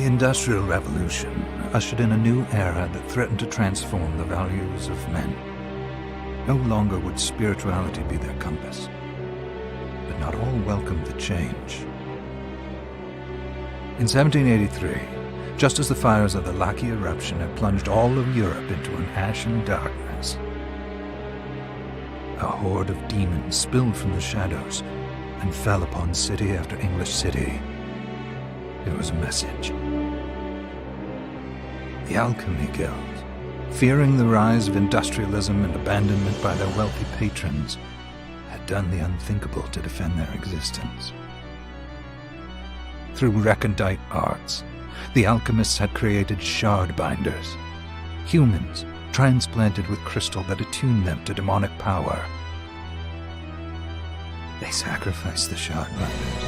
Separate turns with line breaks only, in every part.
The Industrial Revolution ushered in a new era that threatened to transform the values of men. No longer would spirituality be their compass, but not all welcomed the change. In 1783, just as the fires of the Laki eruption had plunged all of Europe into an ashen darkness, a horde of demons spilled from the shadows and fell upon city after English city. It was a message. The Alchemy Guild, fearing the rise of industrialism and abandonment by their wealthy patrons, had done the unthinkable to defend their existence. Through recondite arts, the alchemists had created shard binders, humans transplanted with crystal that attuned them to demonic power. They sacrificed the shard binders,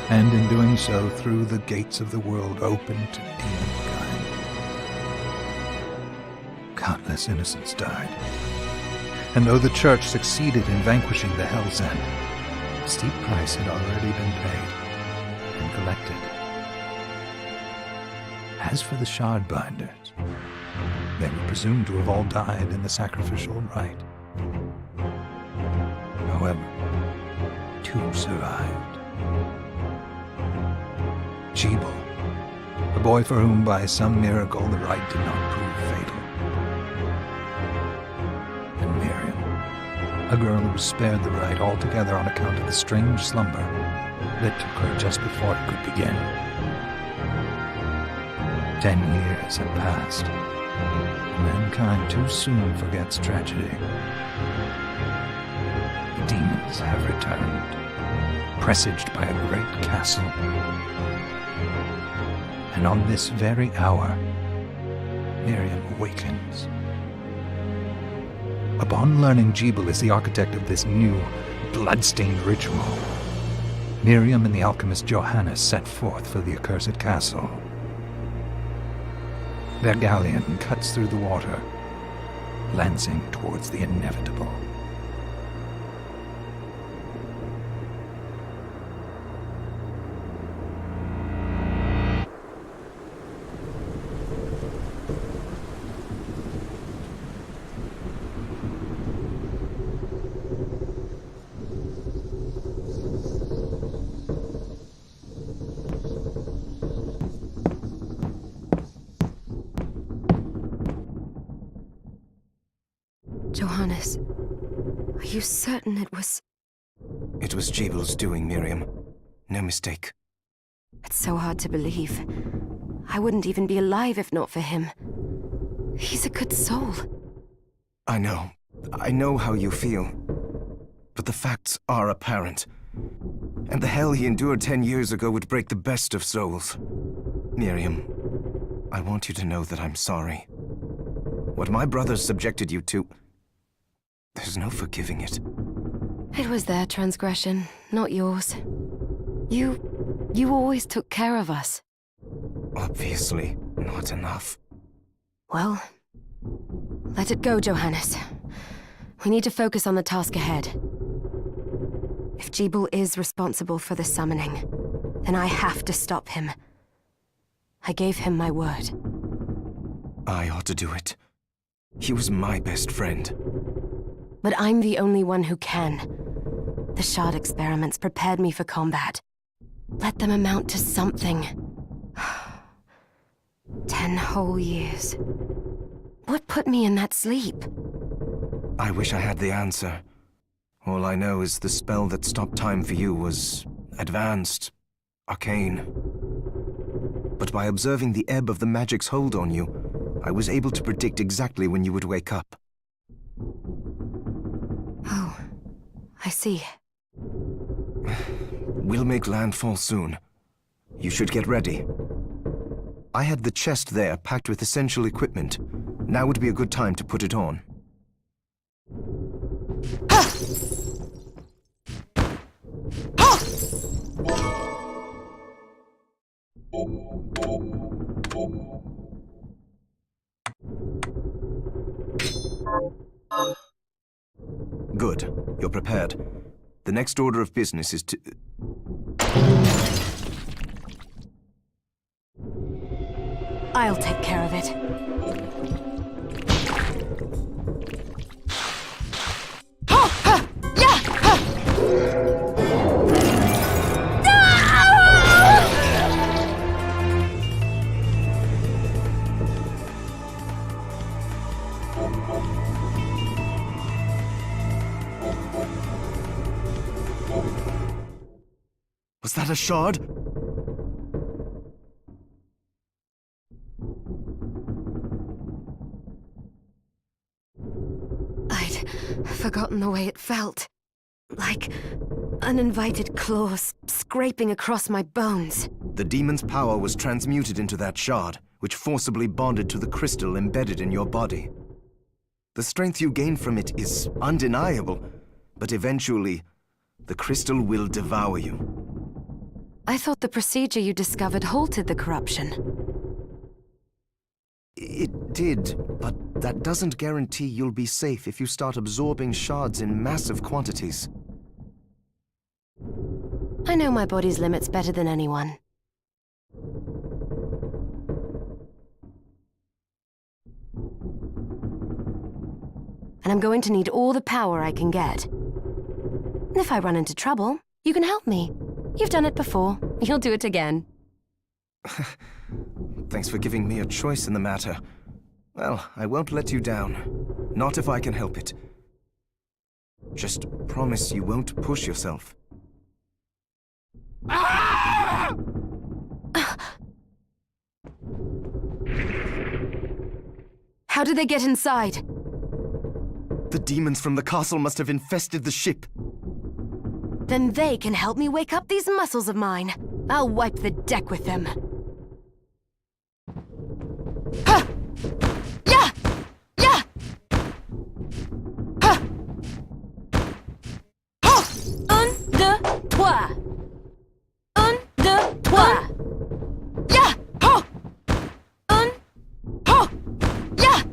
and in doing so threw the gates of the world open to demonkind. Countless innocents died, and though the Church succeeded in vanquishing the Hell's End, a steep price had already been paid and collected. As for the shard binders, they were presumed to have all died in the sacrificial rite. However, two survived. Jebel, a boy for whom by some miracle the rite did not prove fatal. And Miriam, a girl who was spared the rite altogether on account of the strange slumber that took her just before it could begin. 10 years have passed. Mankind too soon forgets tragedy. The demons have returned, presaged by a great castle. And on this very hour, Miriam awakens. Upon learning Jebel is the architect of this new, bloodstained ritual, Miriam and the alchemist Johannes set forth for the accursed castle. Their galleon cuts through the water, lancing towards the inevitable.
Johannes, are you certain it was...
It was Jebel's doing, Miriam. No mistake.
It's so hard to believe. I wouldn't even be alive if not for him. He's a good soul.
I know. I know how you feel. But the facts are apparent. And the hell he endured 10 years ago would break the best of souls. Miriam, I want you to know that I'm sorry. What my brothers subjected you to... There's no forgiving it.
It was their transgression, not yours. You always took care of us.
Obviously, not enough.
Well, let it go, Johannes. We need to focus on the task ahead. If Jebel is responsible for the summoning, then I have to stop him. I gave him my word.
I ought to do it. He was my best friend.
But I'm the only one who can. The shard experiments prepared me for combat. Let them amount to something. 10 whole years. What put me in that sleep?
I wish I had the answer. All I know is the spell that stopped time for you was advanced, arcane. But by observing the ebb of the magic's hold on you, I was able to predict exactly when you would wake up.
Oh, I see.
We'll make landfall soon. You should get ready. I had the chest there packed with essential equipment. Now would be a good time to put it on. Good. You're prepared. The next order of business is to...
I'll take care of it.
Was that a shard?
I'd forgotten the way it felt. Like uninvited claws scraping across my bones.
The demon's power was transmuted into that shard, which forcibly bonded to the crystal embedded in your body. The strength you gain from it is undeniable, but eventually, the crystal will devour you.
I thought the procedure you discovered halted the corruption.
It did, but that doesn't guarantee you'll be safe if you start absorbing shards in massive quantities.
I know my body's limits better than anyone. And I'm going to need all the power I can get. And if I run into trouble, you can help me. You've done it before. You'll do it again.
Thanks for giving me a choice in the matter. Well, I won't let you down. Not if I can help it. Just promise you won't push yourself.
How did they get inside?
The demons from the castle must have infested the ship.
Then they can help me wake up these muscles of mine. I'll wipe the deck with them. Ha! Yeah! Yeah! Ha! Ha! Un, deux, trois. Un, deux, trois. Yeah! Ha! Un, ha! Yeah!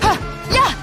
Ha! Yeah!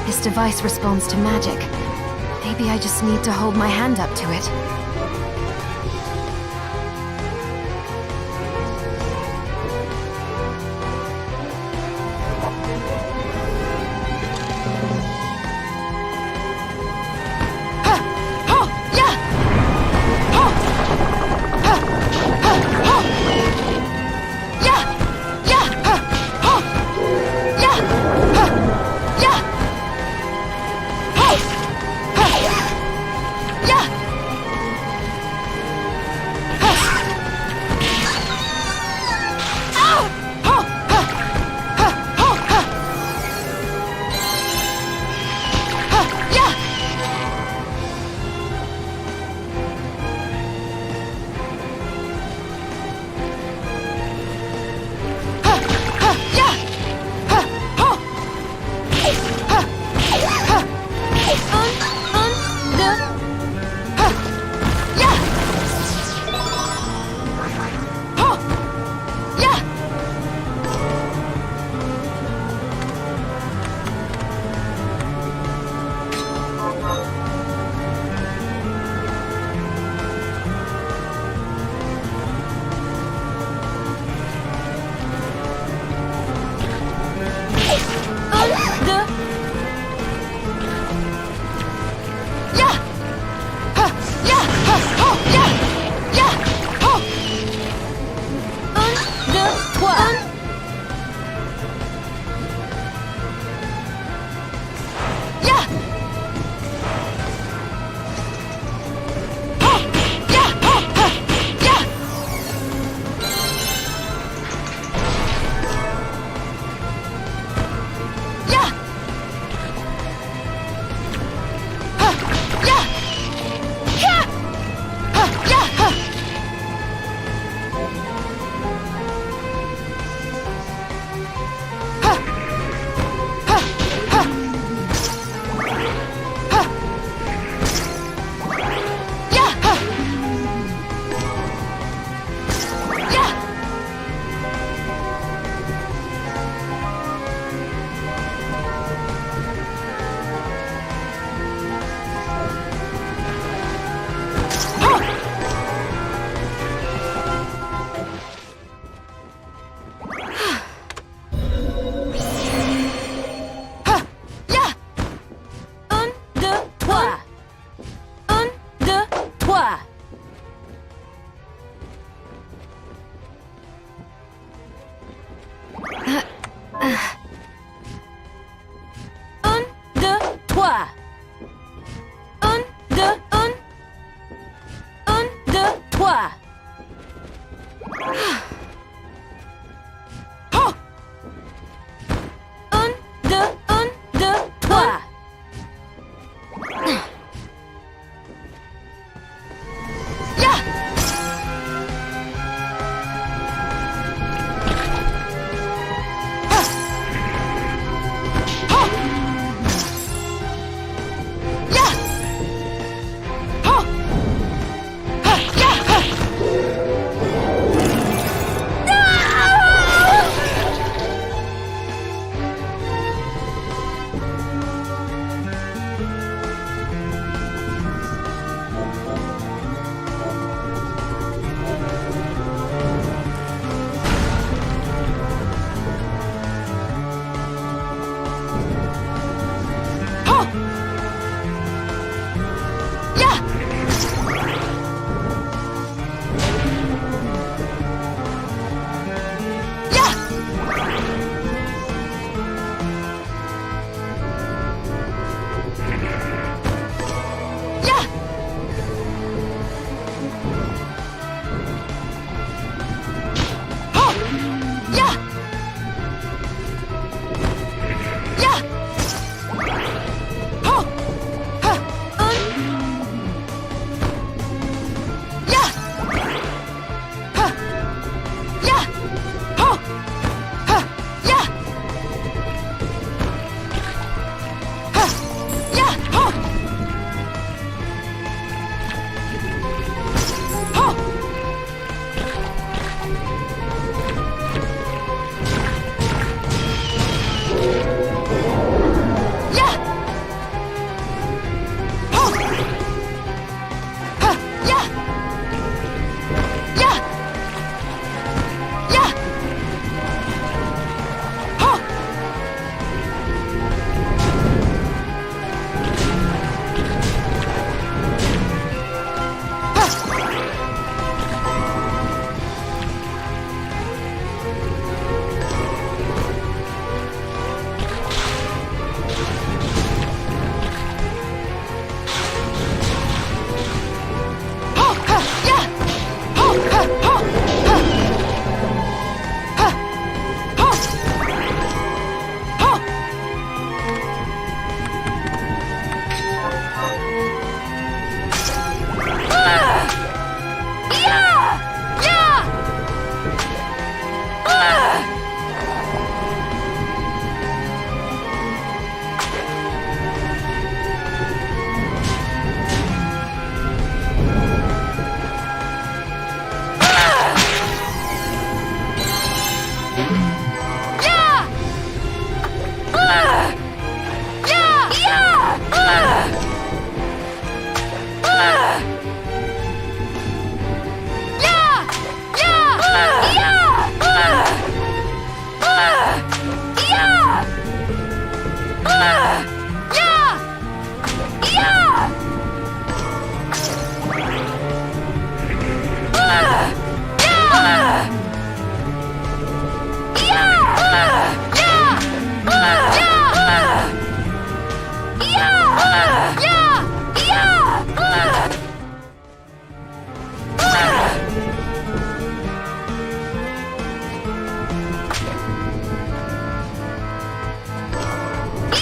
This device responds to magic. Maybe I just need to hold my hand up to it. Un, deux, trois. Un, deux, trois. Un, deux, trois.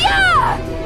Yeah!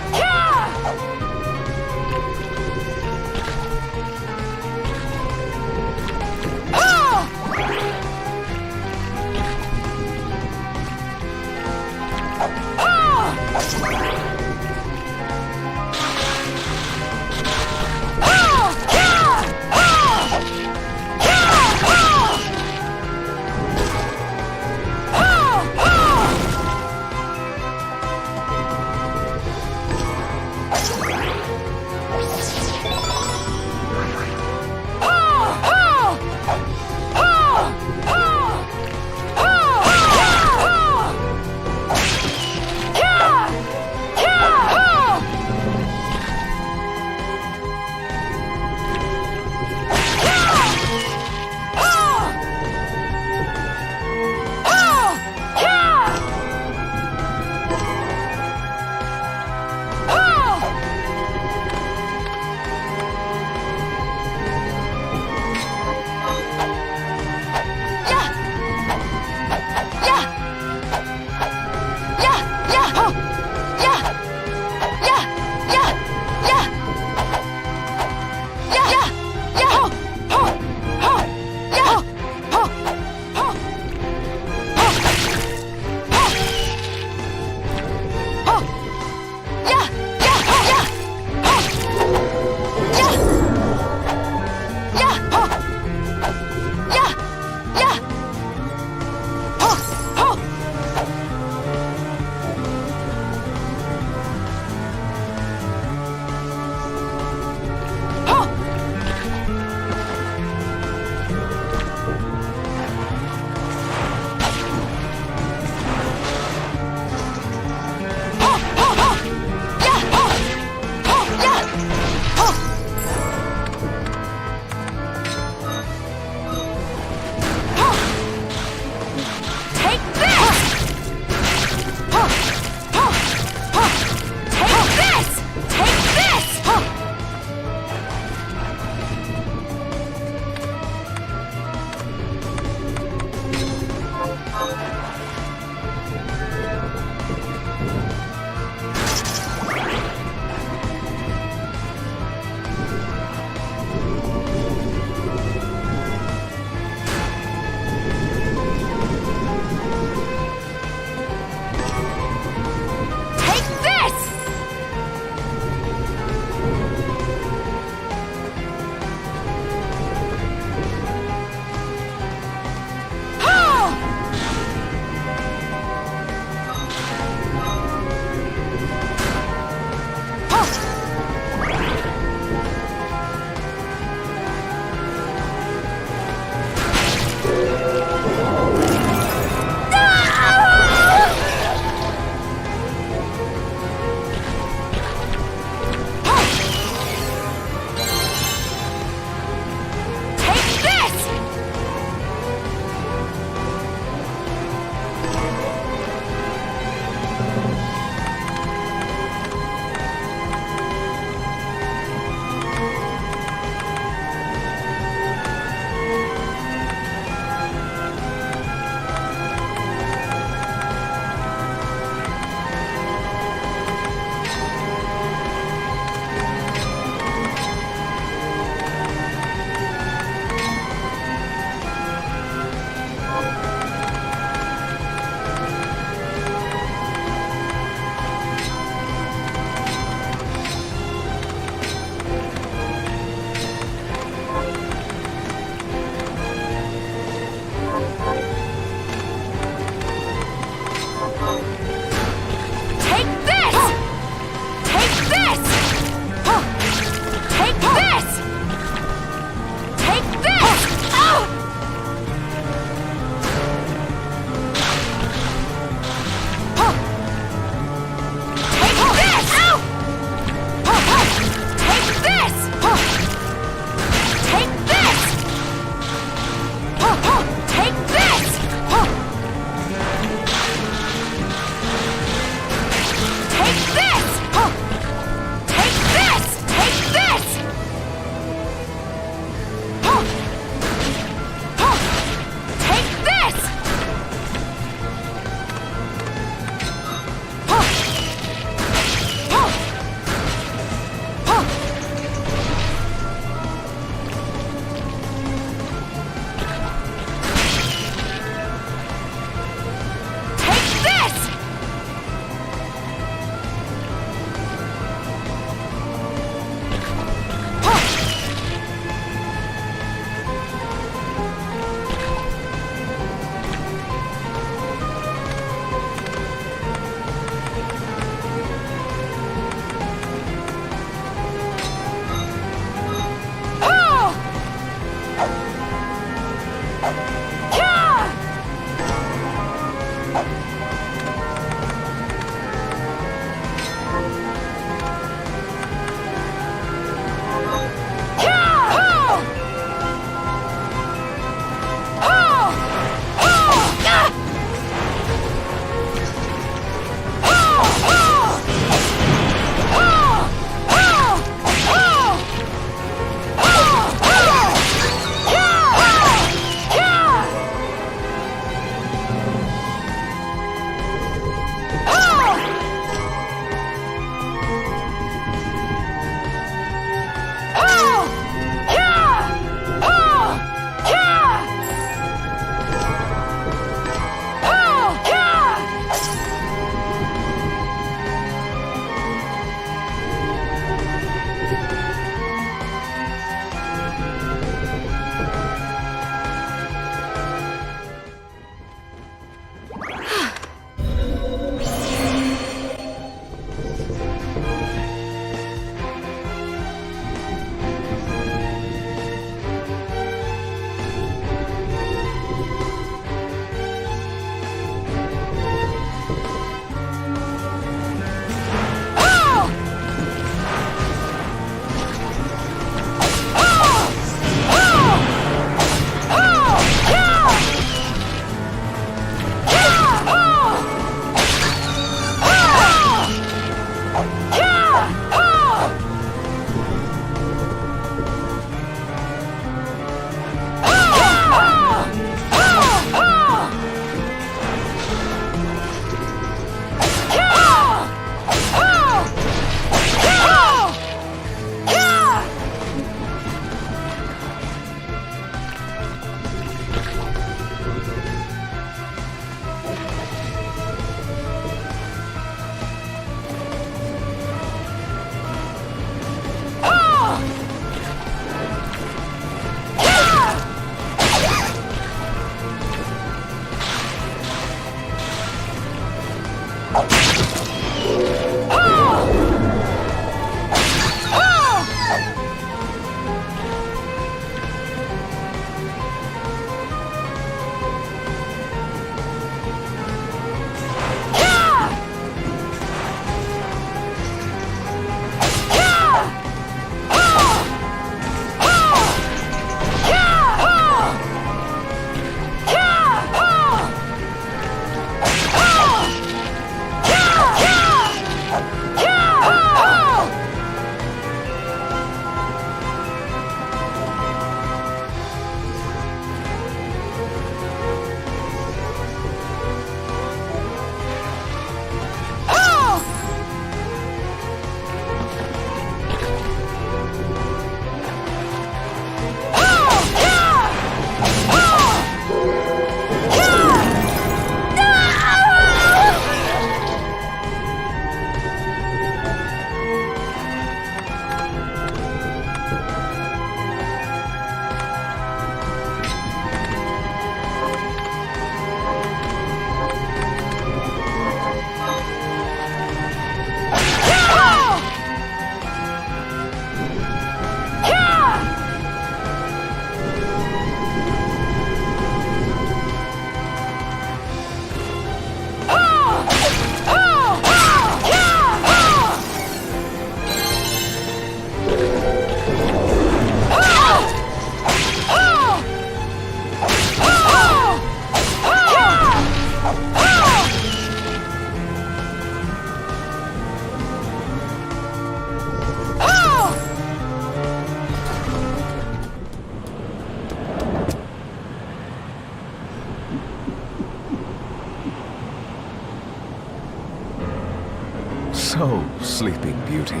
So, Sleeping Beauty,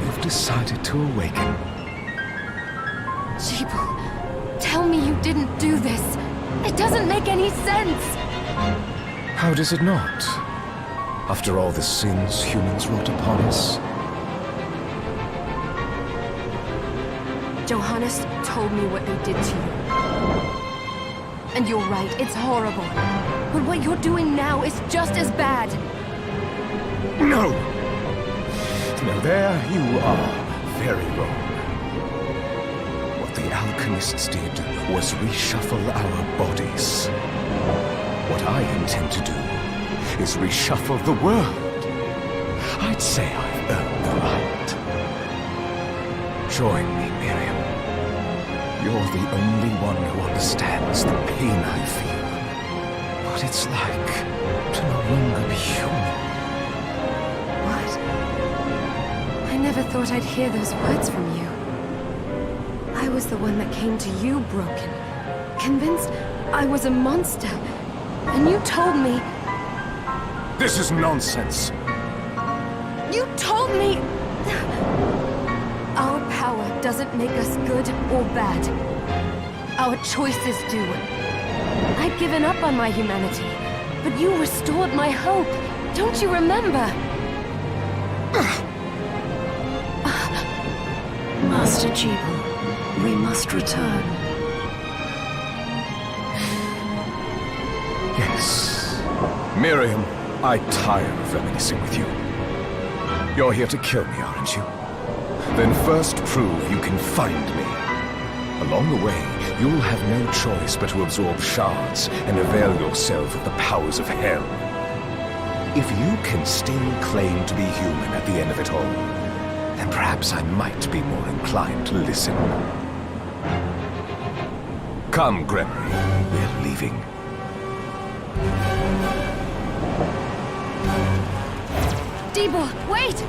you've decided to awaken.
Jeeble, tell me you didn't do this. It doesn't make any sense.
How does it not? After all the sins humans wrought upon us?
Johannes told me what they did to you. And you're right, it's horrible. But what you're doing now is just as bad.
No! No, there you are very wrong. What the alchemists did was reshuffle our bodies. What I intend to do is reshuffle the world. I'd say I've earned the right. Join me, Miriam. You're the only one who understands the pain I feel. What it's like to no longer be human.
What? I never thought I'd hear those words from you. I was the one that came to you broken, convinced I was a monster. And you told me...
This is nonsense.
You told me... Our power doesn't make us good or bad. Our choices do. I'd given up on my humanity, but you restored my hope. Don't you remember?
Master Jeeble, we must return.
Yes. Miriam, I tire of reminiscing with you. You're here to kill me, aren't you? Then first prove you can find me. Along the way, you'll have no choice but to absorb shards and avail yourself of the powers of hell. If you can still claim to be human at the end of it all, then perhaps I might be more inclined to listen. Come, Gregory, we're leaving.
Jeeble, wait!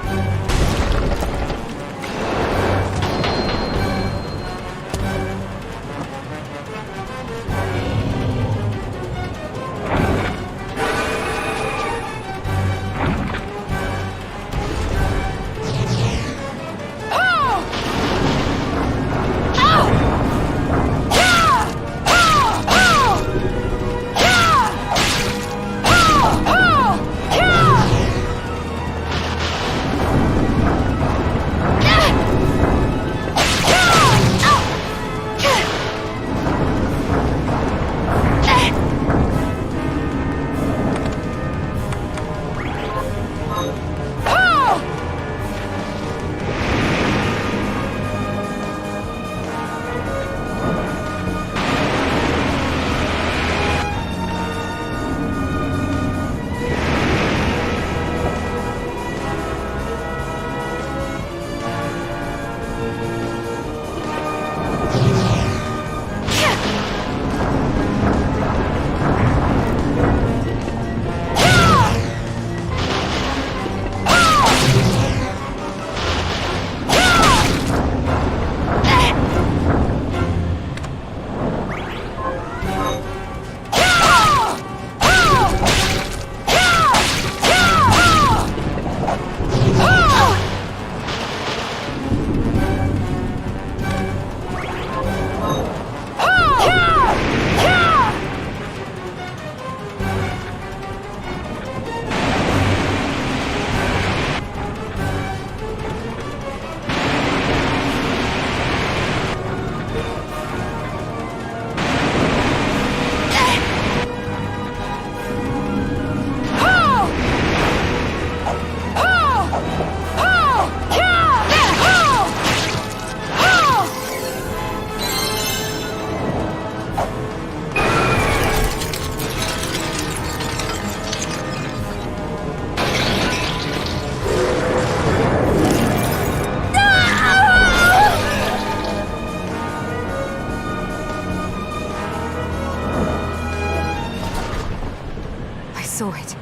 Saw it.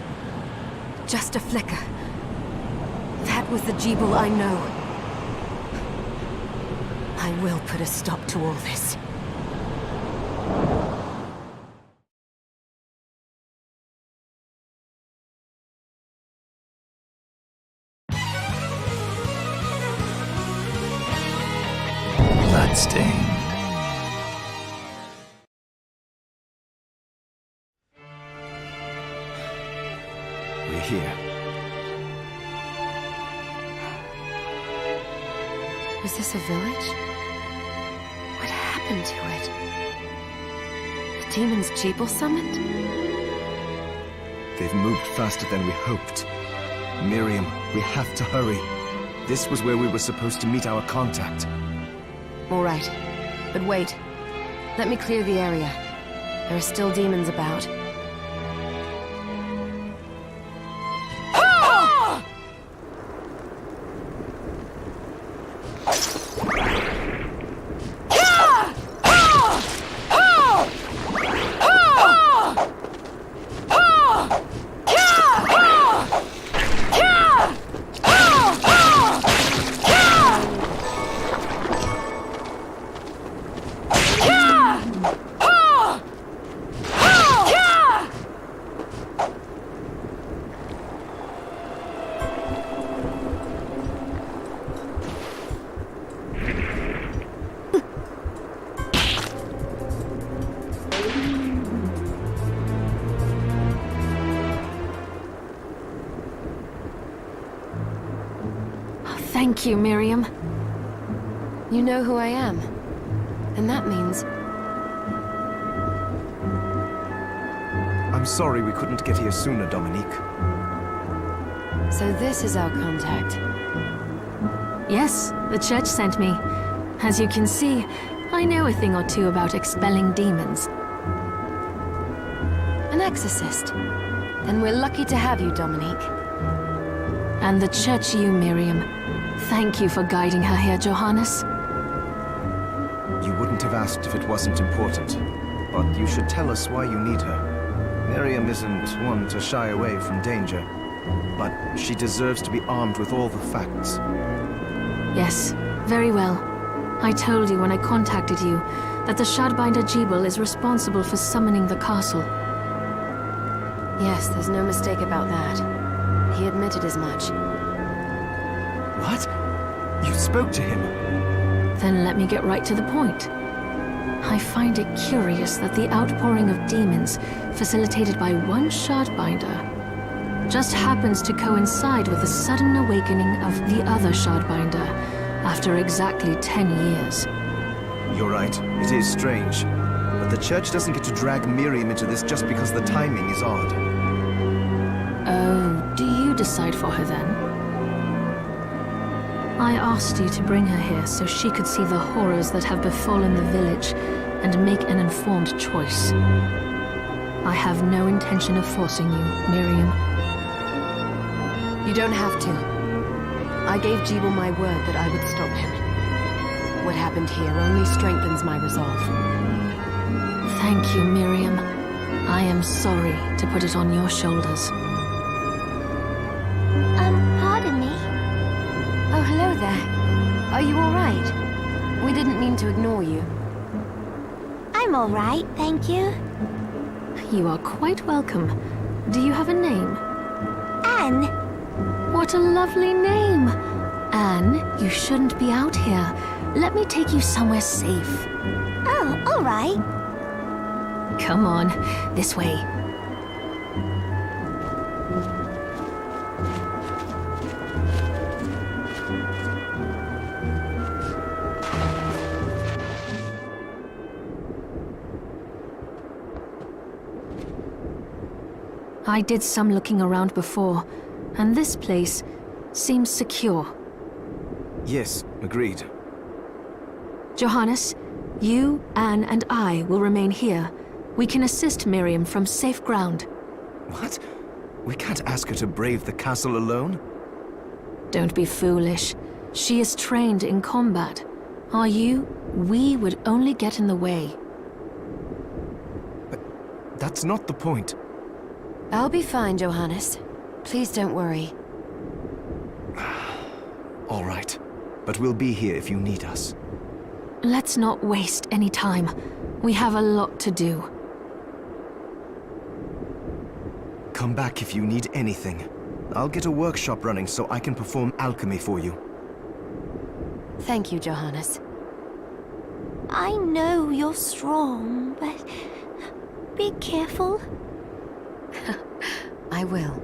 Just a flicker. That was the Jeeble I know. I will put a stop to all this.
here.
Was this a village? What happened to it? The demons Jeeble summoned?
They've moved faster than we hoped. Miriam, we have to hurry. This was where we were supposed to meet our contact.
All right. But wait. Let me clear the area. There are still demons about.
Thank you, Miriam.
You know who I am. And that means...
I'm sorry we couldn't get here sooner, Dominique.
So this is our contact.
Yes, the church sent me. As you can see, I know a thing or two about expelling demons.
An exorcist. Then we're lucky to have you, Dominique.
And the church you, Miriam. Thank you for guiding her here, Johannes.
You wouldn't have asked if it wasn't important. But you should tell us why you need her. Miriam isn't one to shy away from danger. But she deserves to be armed with all the facts.
Yes, very well. I told you when I contacted you that the Shardbinder Jeeble is responsible for summoning the castle.
Yes, there's no mistake about that. He admitted as much.
What? You spoke to him?
Then let me get right to the point. I find it curious that the outpouring of demons, facilitated by one Shardbinder, just happens to coincide with the sudden awakening of the other Shardbinder after exactly 10 years.
You're right, it is strange. But the church doesn't get to drag Miriam into this just because the timing is odd.
Oh, do you decide for her then? I asked you to bring her here so she could see the horrors that have befallen the village and make an informed choice. I have no intention of forcing you, Miriam.
You don't have to. I gave Jeeble my word that I would stop him. What happened here only strengthens my resolve.
Thank you, Miriam. I am sorry to put it on your shoulders.
Pardon me?
Oh, hello there. Are you all right? We didn't mean to ignore you.
I'm all right, thank you.
You are quite welcome. Do you have a name?
Anne.
What a lovely name! Anne, you shouldn't be out here. Let me take you somewhere safe.
Oh, all right.
Come on, this way. I did some looking around before, and this place seems secure.
Yes, agreed.
Johannes, you, Anne, and I will remain here. We can assist Miriam from safe ground.
What? We can't ask her to brave the castle alone?
Don't be foolish. She is trained in combat. Are you? We would only get in the way.
But that's not the point.
I'll be fine, Johannes. Please don't worry.
All right. But we'll be here if you need us.
Let's not waste any time. We have a lot to do.
Come back if you need anything. I'll get a workshop running so I can perform alchemy for you.
Thank you, Johannes.
I know you're strong, but be careful.
I will.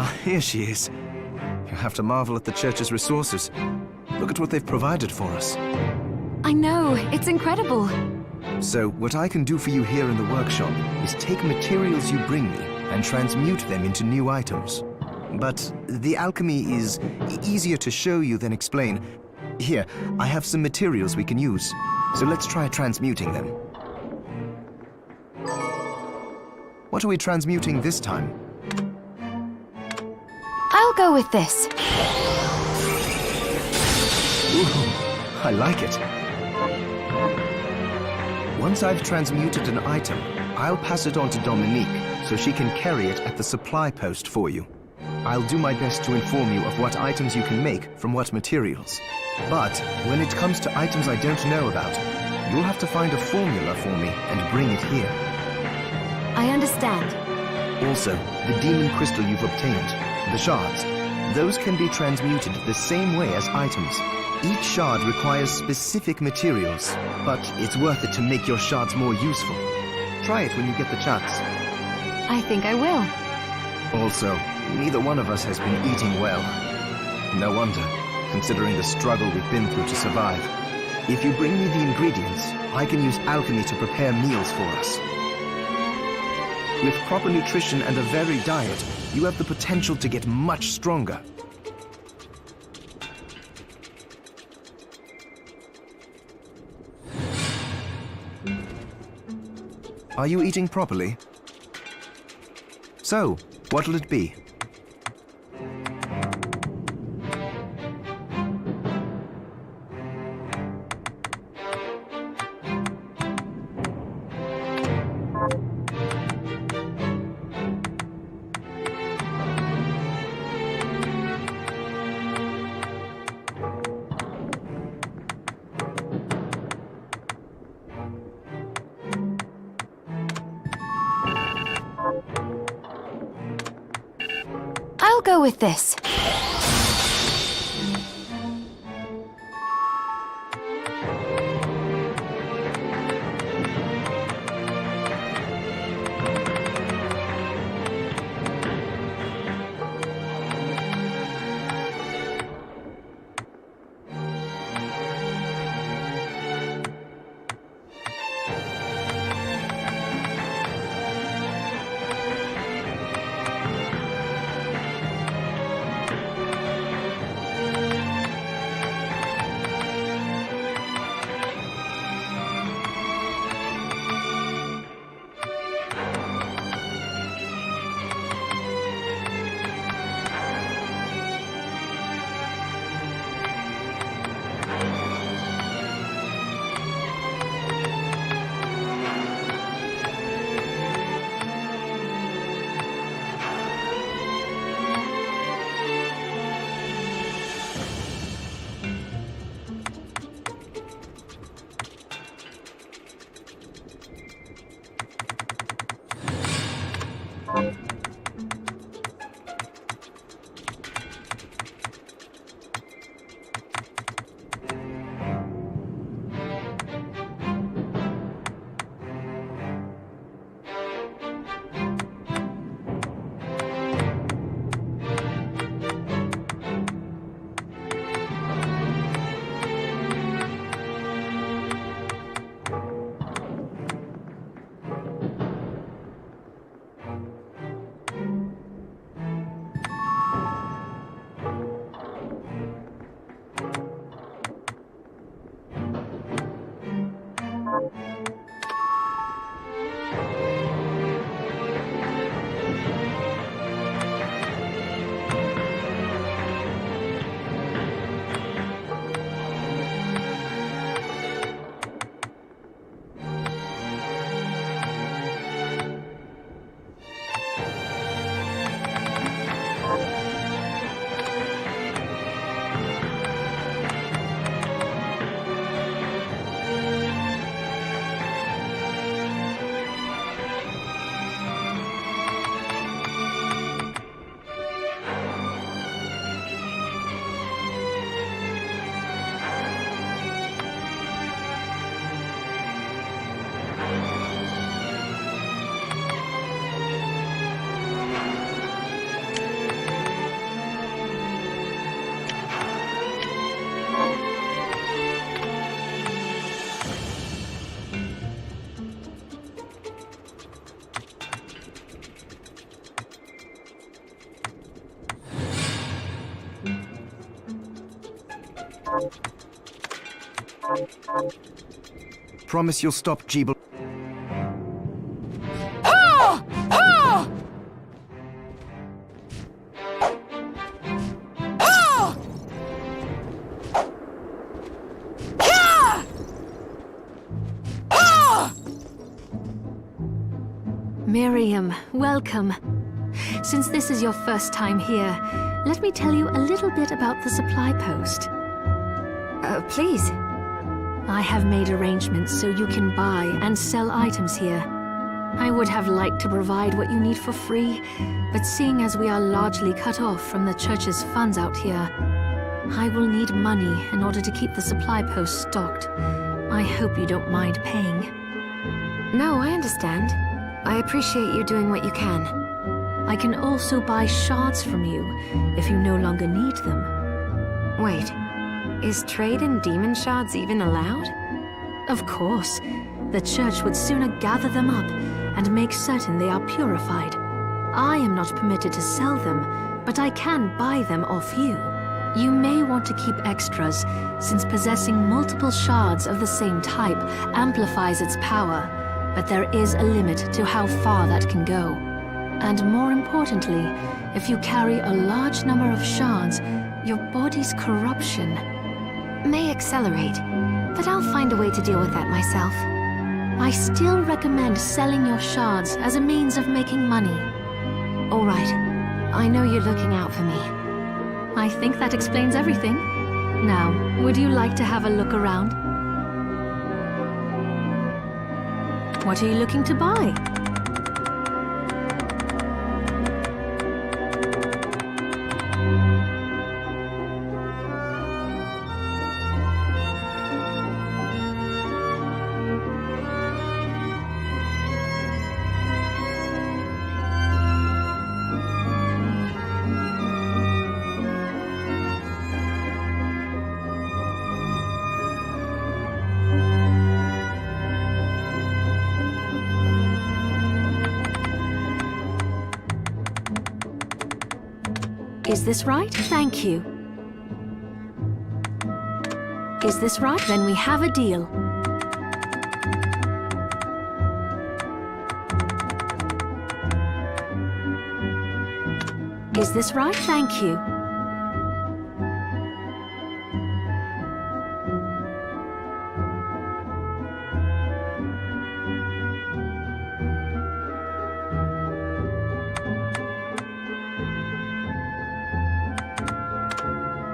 Ah, here she is. You have to marvel at the church's resources. Look at what they've provided for us.
I know, it's incredible.
So, what I can do for you here in the workshop is take materials you bring me and transmute them into new items. But the alchemy is easier to show you than explain. Here, I have some materials we can use. So let's try transmuting them. What are we transmuting this time?
I'll go with this.
Ooh, I like it. Once I've transmuted an item, I'll pass it on to Dominique so she can carry it at the supply post for you. I'll do my best to inform you of what items you can make from what materials. But when it comes to items I don't know about, you'll have to find a formula for me and bring it here.
I understand.
Also, the demon crystal you've obtained, the shards, those can be transmuted the same way as items. Each shard requires specific materials, but it's worth it to make your shards more useful. Try it when you get the chance.
I think I will.
Also, neither one of us has been eating well. No wonder, considering the struggle we've been through to survive. If you bring me the ingredients, I can use alchemy to prepare meals for us. With proper nutrition and a varied diet, you have the potential to get much stronger. Are you eating properly? So, what'll it be?
I'll go with this.
Promise you'll stop Jeeble.
Miriam, welcome. Since this is your first time here, let me tell you a little bit about the supply post.
Please.
I have made arrangements so you can buy and sell items here. I would have liked to provide what you need for free, but seeing as we are largely cut off from the church's funds out here, I will need money in order to keep the supply post stocked. I hope you don't mind paying.
No, I understand. I appreciate you doing what you can.
I can also buy shards from you if you no longer need them.
Wait, is trade in demon shards even allowed?
Of course. The church would sooner gather them up and make certain they are purified. I am not permitted to sell them, but I can buy them off you. You may want to keep extras, since possessing multiple shards of the same type amplifies its power, but there is a limit to how far that can go. And more importantly, if you carry a large number of shards, your body's corruption
may accelerate, but I'll find a way to deal with that myself.
I still recommend selling your shards as a means of making money.
All right. I know you're looking out for me.
I think that explains everything. Now, would you like to have a look around? What are you looking to buy? Is this right? Thank you. Is this right? Then we have a deal. Is this right? Thank you.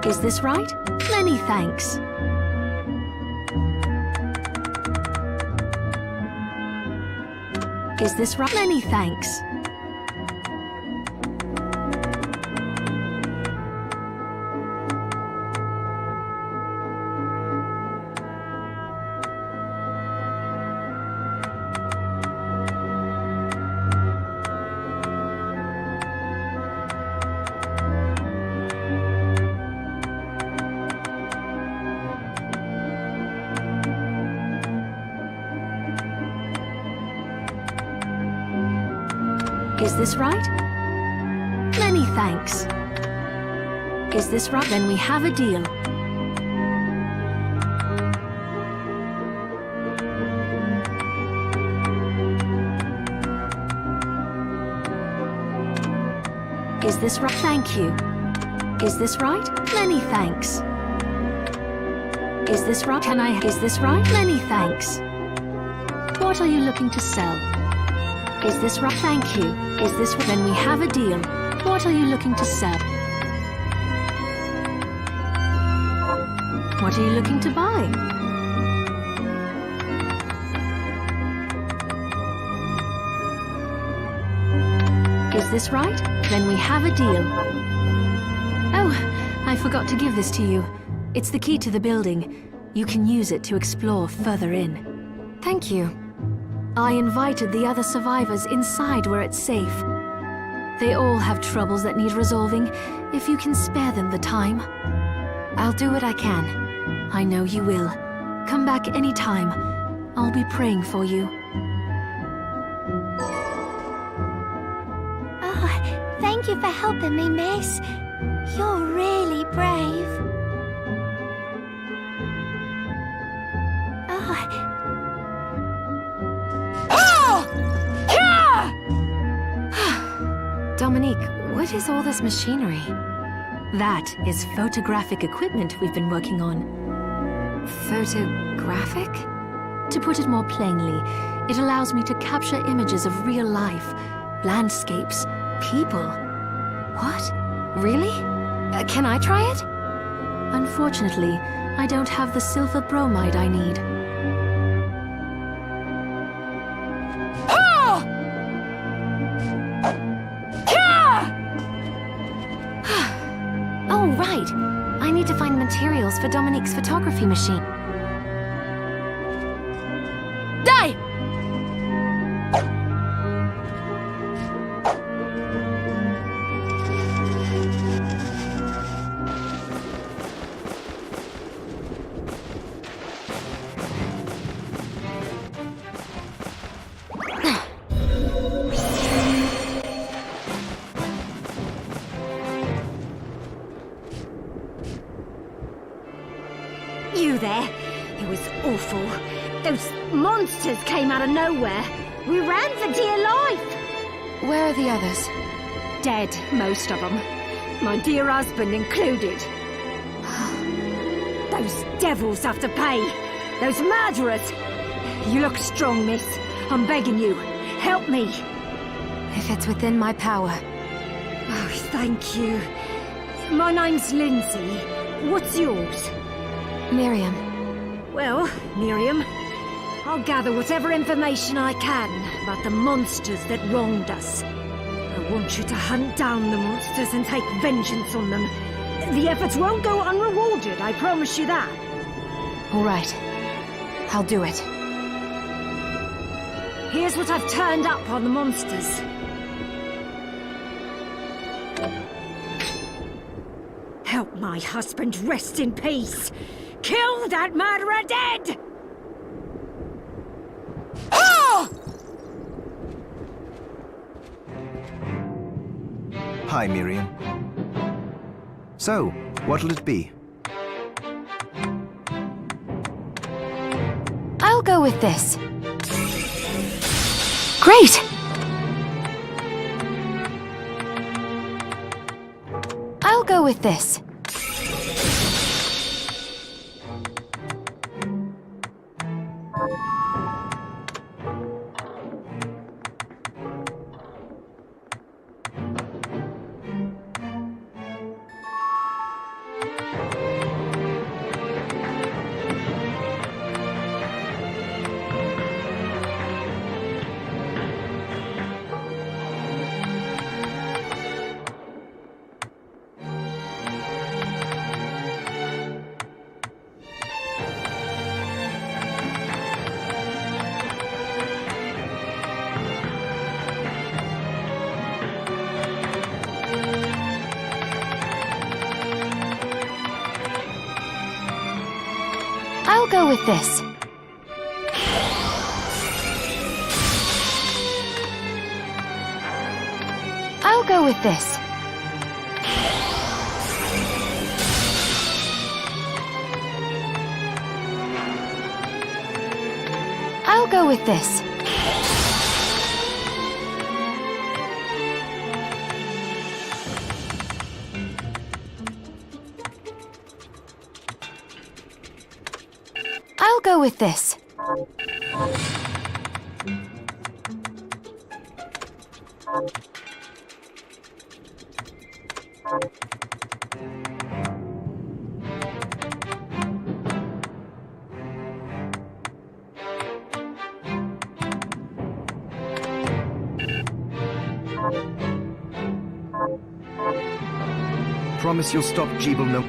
Is this right? Many thanks. Is this right? Many thanks. Is this right? Many thanks. Is this right? Then we have a deal. Is this right? Thank you. Is this right? Many thanks. Is this right? Is this right? Many thanks. What are you looking to sell? Is this right? Thank you. Is this right? Then we have a deal. What are you looking to sell? What are you looking to buy? Is this right? Then we have a deal. Oh, I forgot to give this to you. It's the key to the building. You can use it to explore further in.
Thank you.
I invited the other survivors inside where it's safe. They all have troubles that need resolving, if you can spare them the time.
I'll do what I can.
I know you will. Come back anytime. I'll be praying for you.
Oh, thank you for helping me, miss. You're really brave.
Dominique, what is all this machinery?
That is photographic equipment we've been working on.
Photographic?
To put it more plainly, it allows me to capture images of real life, landscapes, people.
What? Really? Can I try it?
Unfortunately, I don't have the silver bromide I need.
Oh, right. I need to find materials for Dominique's photography machine. Die!
You there? It was awful. Those monsters came out of nowhere. We ran for dear life.
Where are the others?
Dead, most of them. My dear husband included. Those devils have to pay. Those murderers. You look strong, miss. I'm begging you. Help me.
If it's within my power.
Oh, thank you. My name's Lindsay. What's yours?
Miriam.
Well, Miriam, I'll gather whatever information I can about the monsters that wronged us. I want you to hunt down the monsters and take vengeance on them. The efforts won't go unrewarded, I promise you that.
All right. I'll do it.
Here's what I've turned up on the monsters. Help my husband rest in peace. Kill that murderer dead! Oh!
Hi, Miriam. So, what'll it be?
I'll go with this. Great! I'll go with this. I'll go with this. I'll go with this. I'll go with this. I'll go with this.
Promise you'll stop Jeeble no...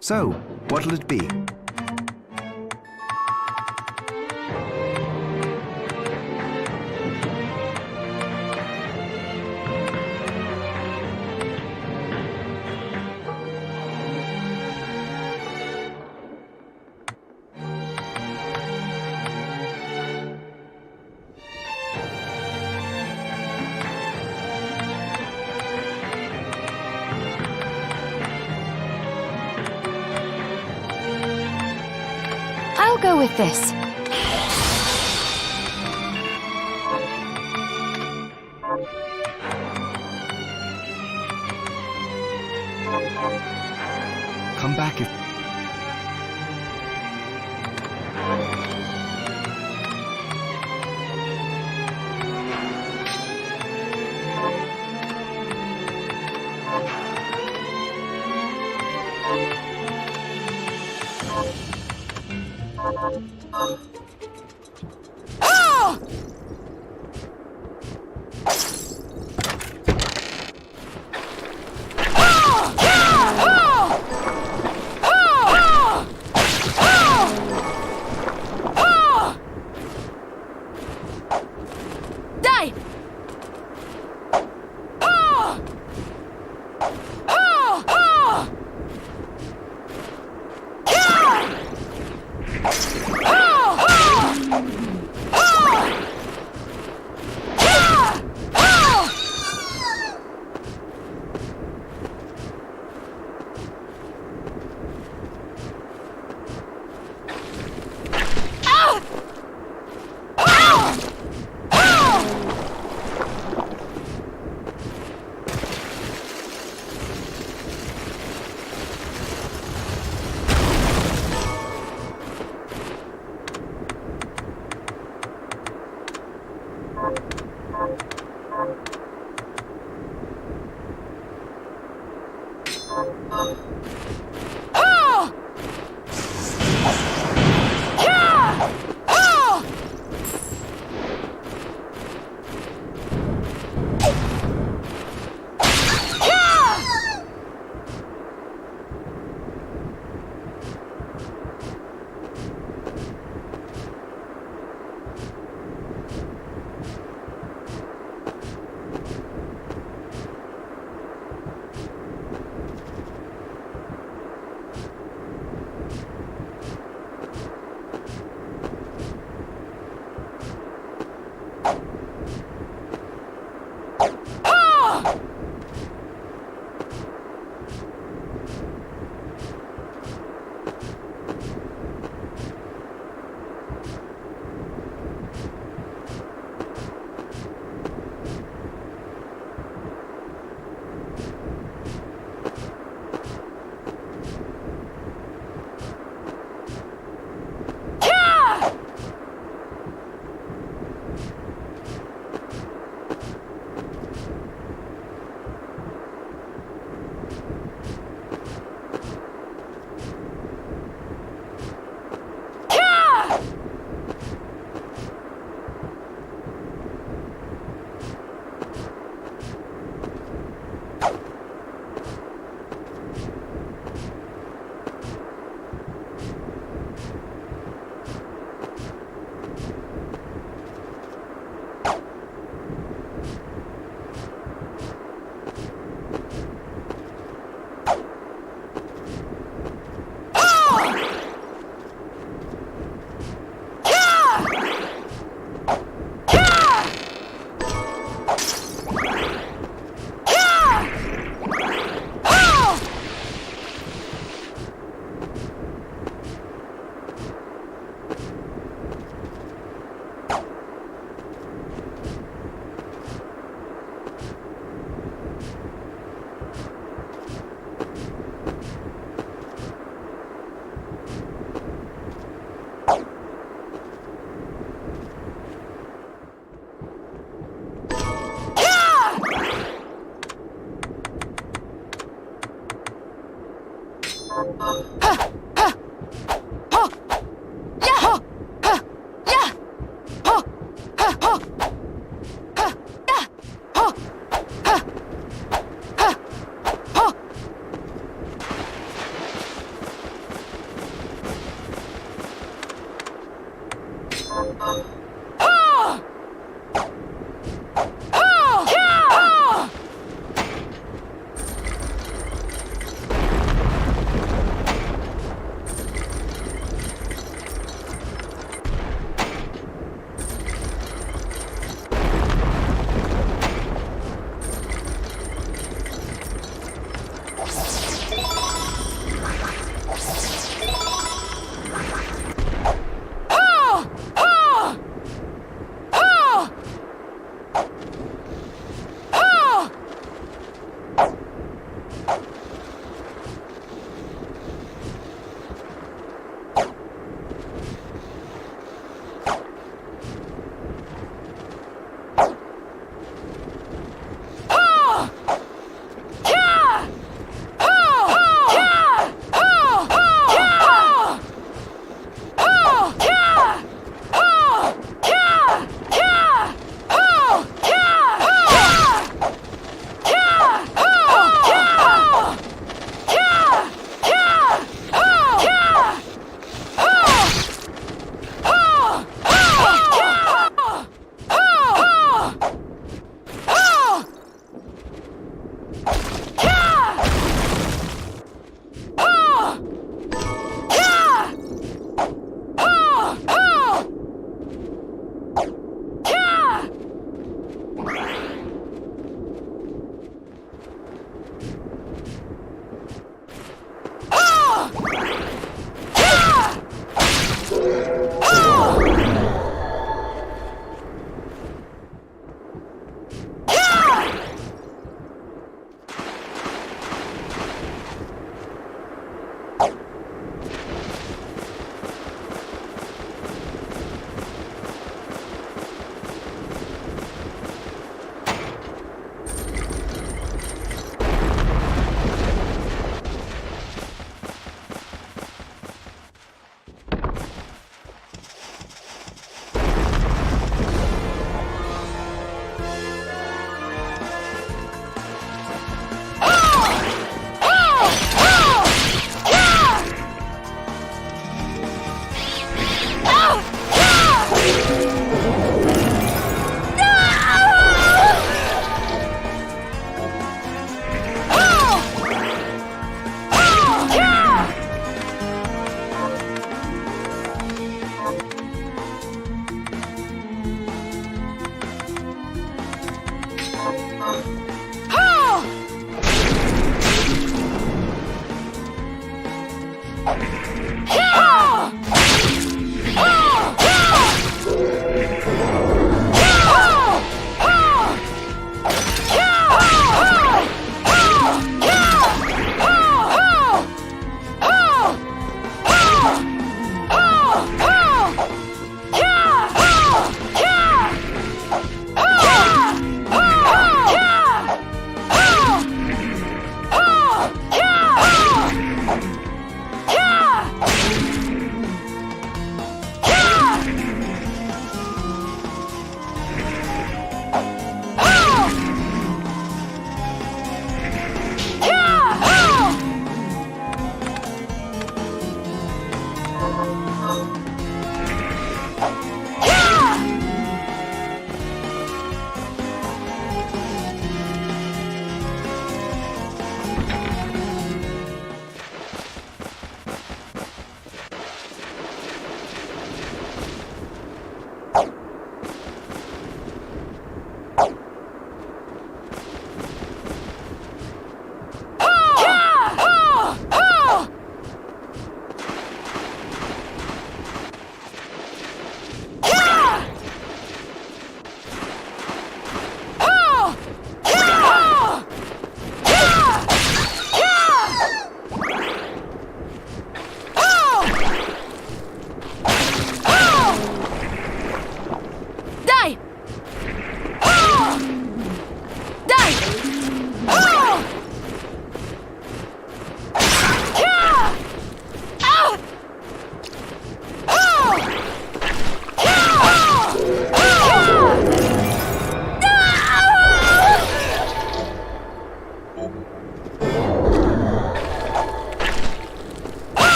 So, what'll it be?
with this.
Come back if...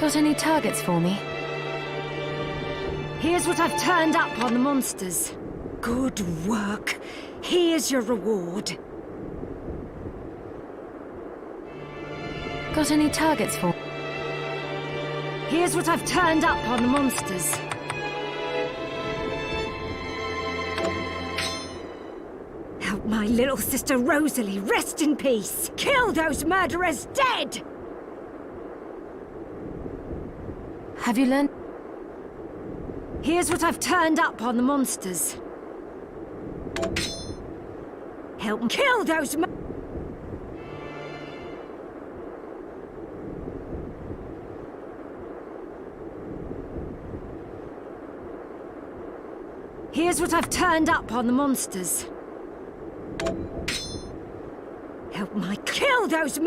Got any targets for me?
Here's what I've turned up on the monsters. Good work. Here's your reward.
Got any targets for...
Here's what I've turned up on the monsters. Help my little sister Rosalie rest in peace. Kill those murderers dead!
Have you learned...
Here's what I've turned up on the monsters. Help kill those Here's what I've turned up on the monsters. Help my kill those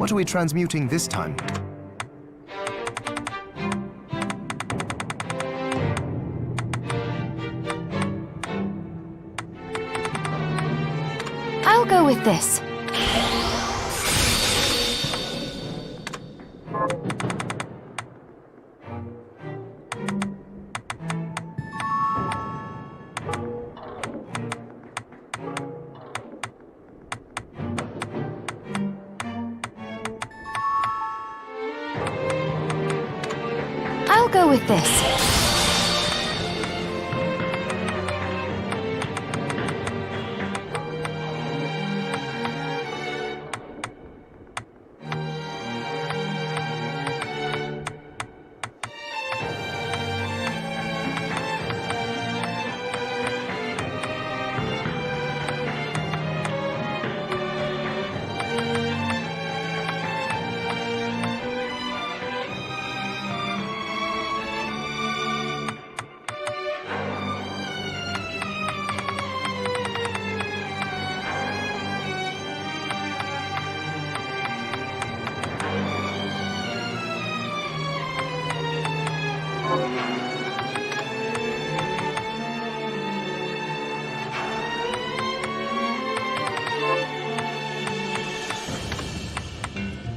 What are we transmuting this time?
I'll go with this. I'll go with this.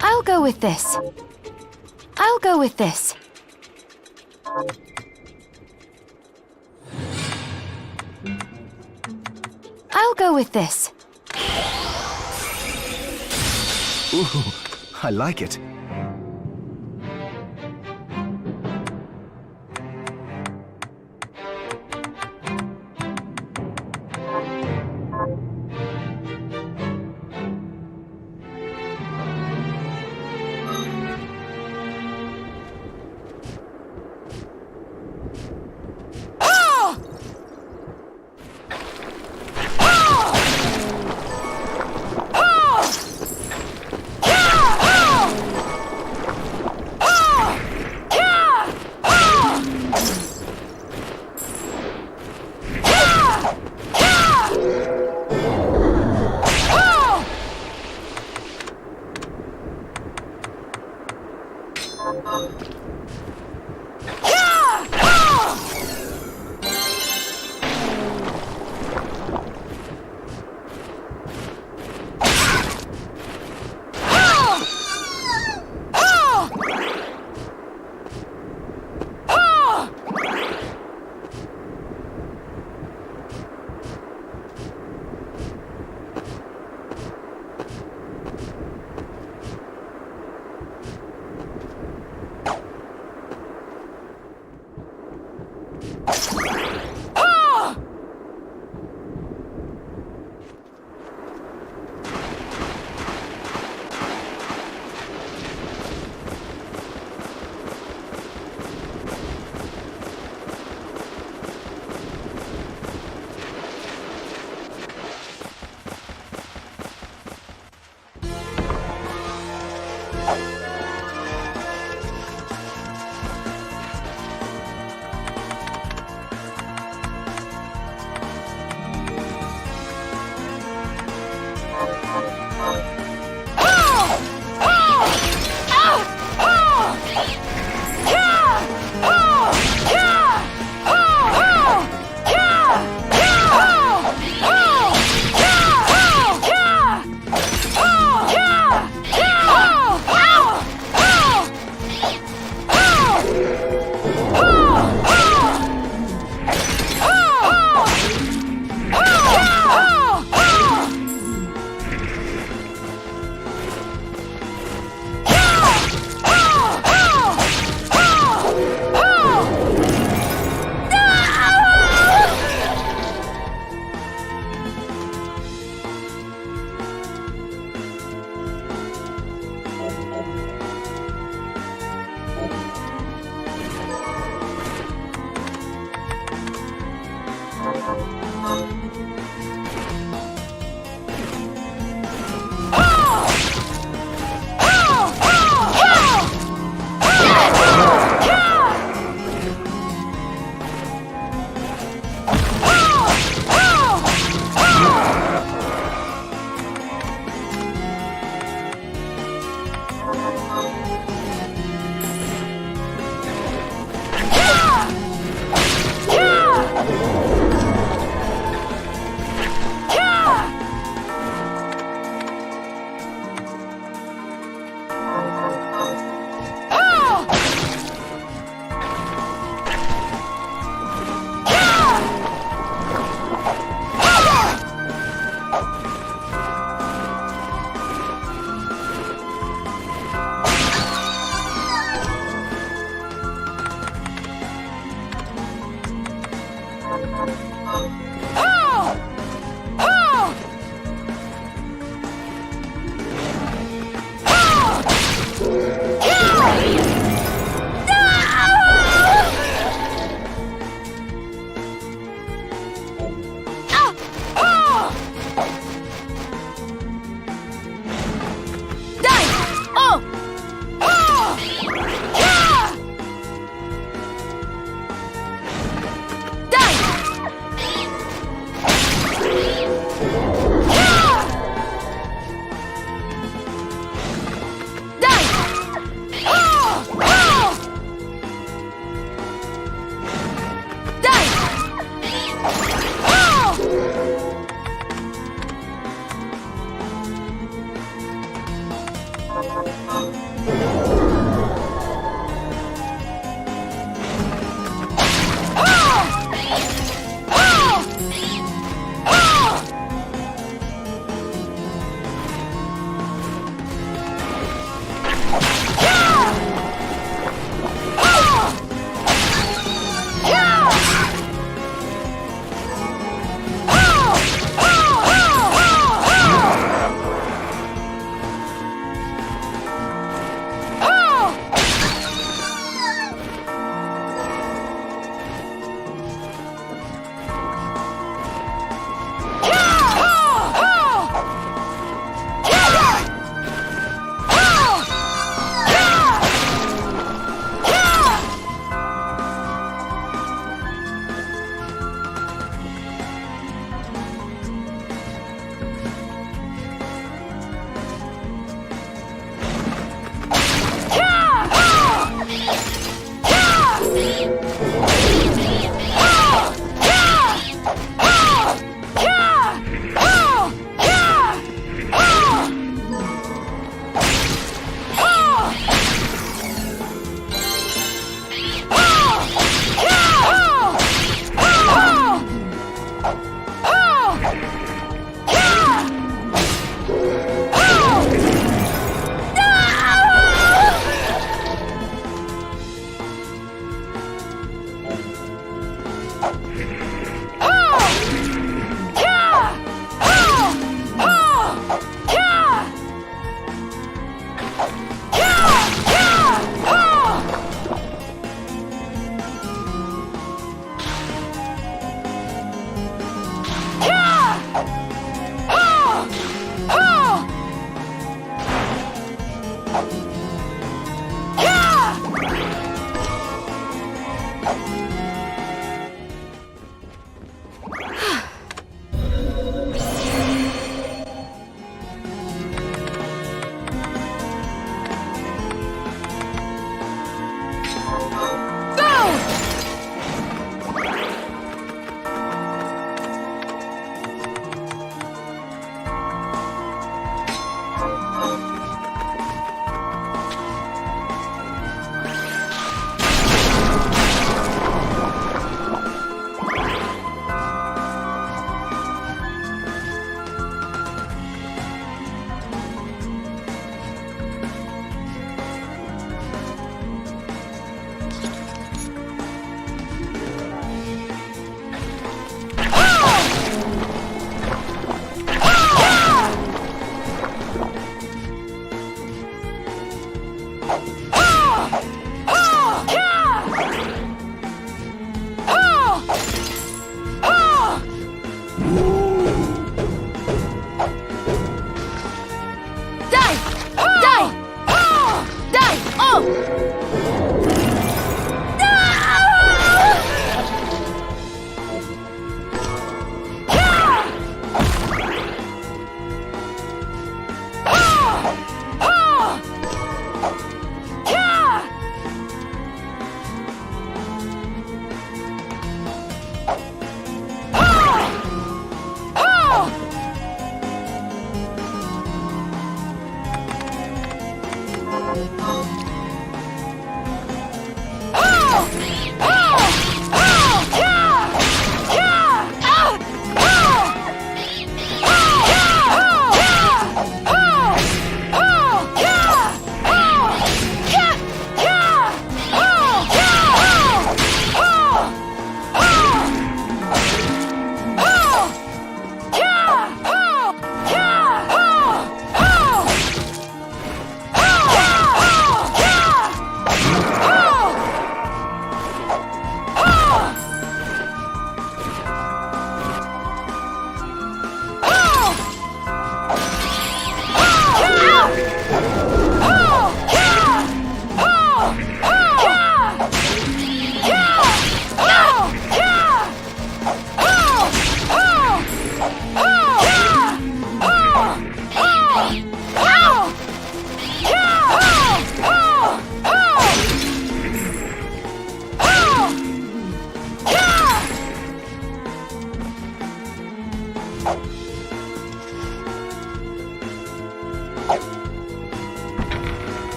I'll go with this. I'll go with this. I'll go with this.
Ooh, I like it.
Oh!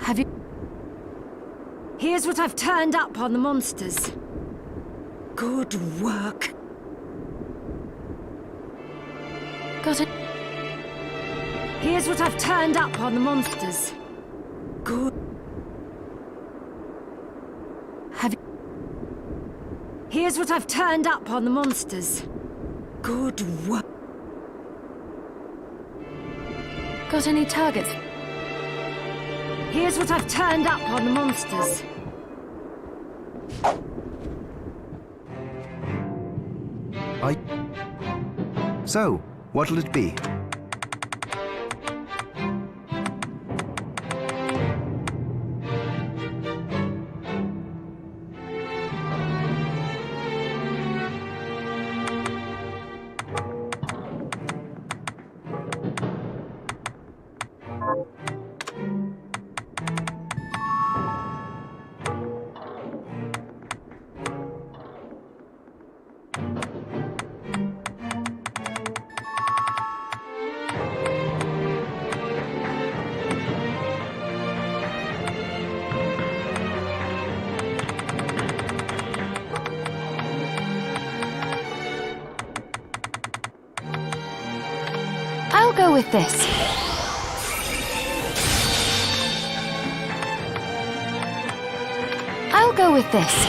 Have you...
Here's what I've turned up on the monsters. Good work.
Got it?
Here's what I've turned up on the monsters. Good.
Have you...
Here's what I've turned up on the monsters. Good work.
Got any targets?
Here's what I've turned up on the monsters.
So, what'll it be?
I'll go with this. I'll go with this.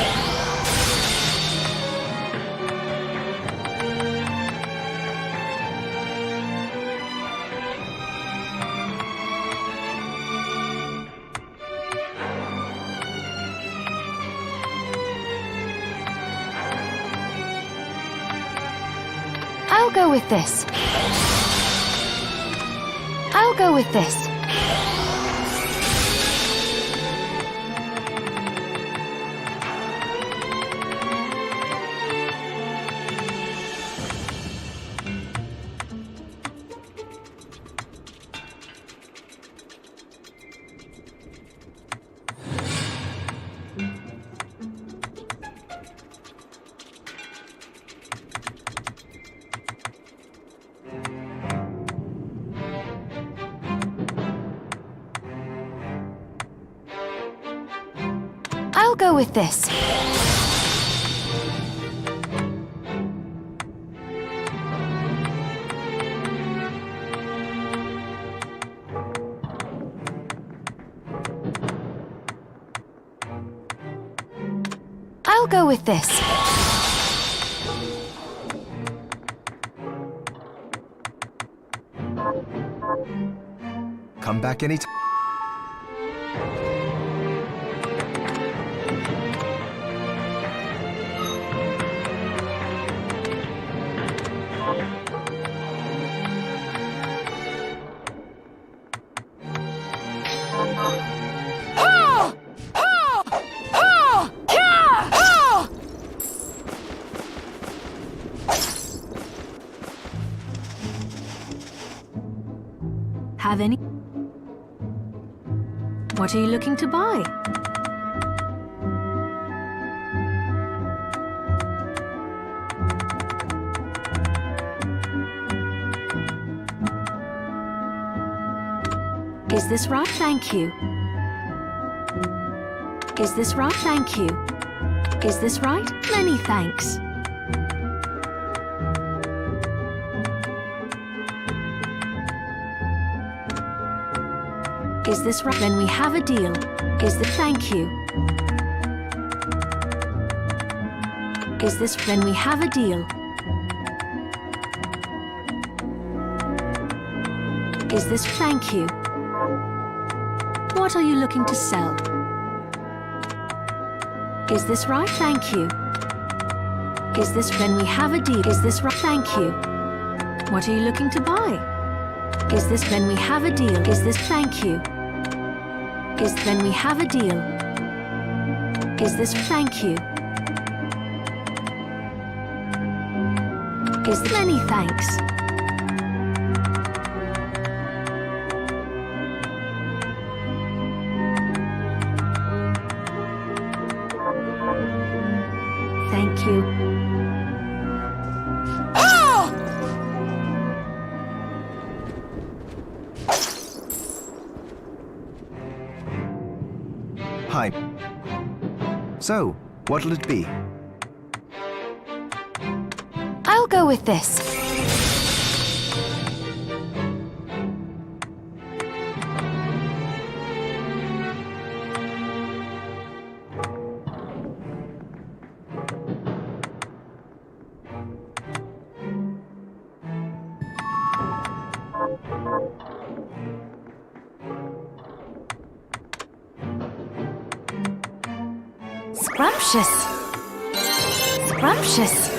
I'll go with this. I'll go with this. I'll go with this. I'll go with this.
Come back anytime.
Have any? What are you looking to buy? Is this right? Thank you. Is this right? Thank you. Is this right? Many thanks. Is this right? Then we have a deal. Is this? Thank you. Is this? Then we have a deal. Is this? Thank you. What are you looking to sell? Is this right? Thank you. Is this? Then we have a deal. Is this right? Thank you. What are you looking to buy? Is this? Then we have a deal. Is this? Thank you. Is then we have a deal. Is this? Thank you. Is many thanks. Thank you.
Hi. So, what'll it be?
I'll go with this. Scrumptious. Scrumptious.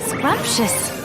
Scrumptious.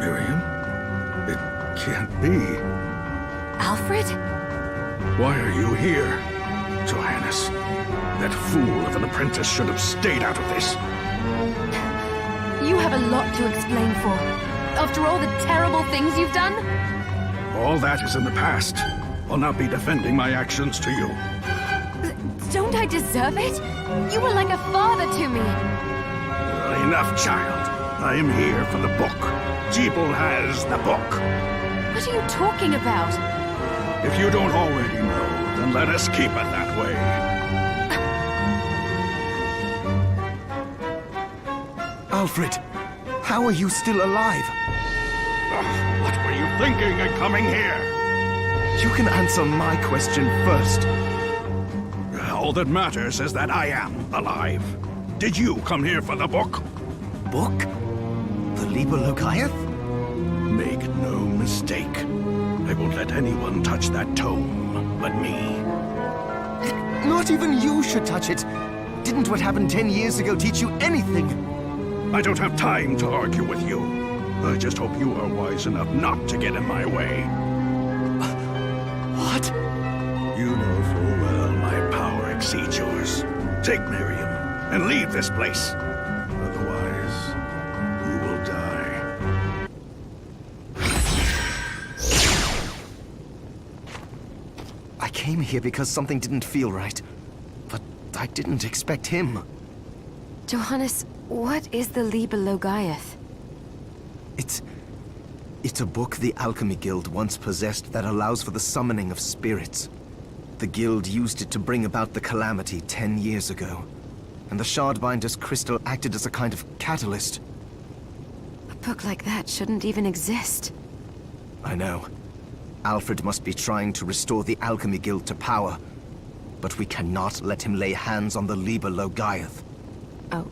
Miriam? It can't be.
Alfred?
Why are you here? Johannes, that fool of an apprentice should have stayed out of this.
You have a lot to explain for. After all the terrible things you've done?
All that is in the past. I'll not be defending my actions to you.
Don't I deserve it? You were like a father to me.
Enough, child. I am here for the book. Jeeble has the book.
What are you talking about?
If you don't already know, then let us keep it that way.
Alfred, how are you still alive?
What were you thinking in coming here?
You can answer my question first.
All that matters is that I am alive. Did you come here for the book?
Book? The Liber Logaeth?
Make no mistake. I won't let anyone touch that tome but me.
Not even you should touch it. Didn't what happened 10 years ago teach you anything?
I don't have time to argue with you. I just hope you are wise enough not to get in my way.
What?
You know full well my power exceeds yours. Take Miriam and leave this place. Otherwise, you will die.
I came here because something didn't feel right. But I didn't expect him.
Johannes, what is the Liber Logaeth?
It's a book the Alchemy Guild once possessed that allows for the summoning of spirits. The Guild used it to bring about the calamity 10 years ago. And the Shardbinder's crystal acted as a kind of catalyst.
A book like that shouldn't even exist.
I know. Alfred must be trying to restore the Alchemy Guild to power. But we cannot let him lay hands on the Liber Logaeth.
Oh,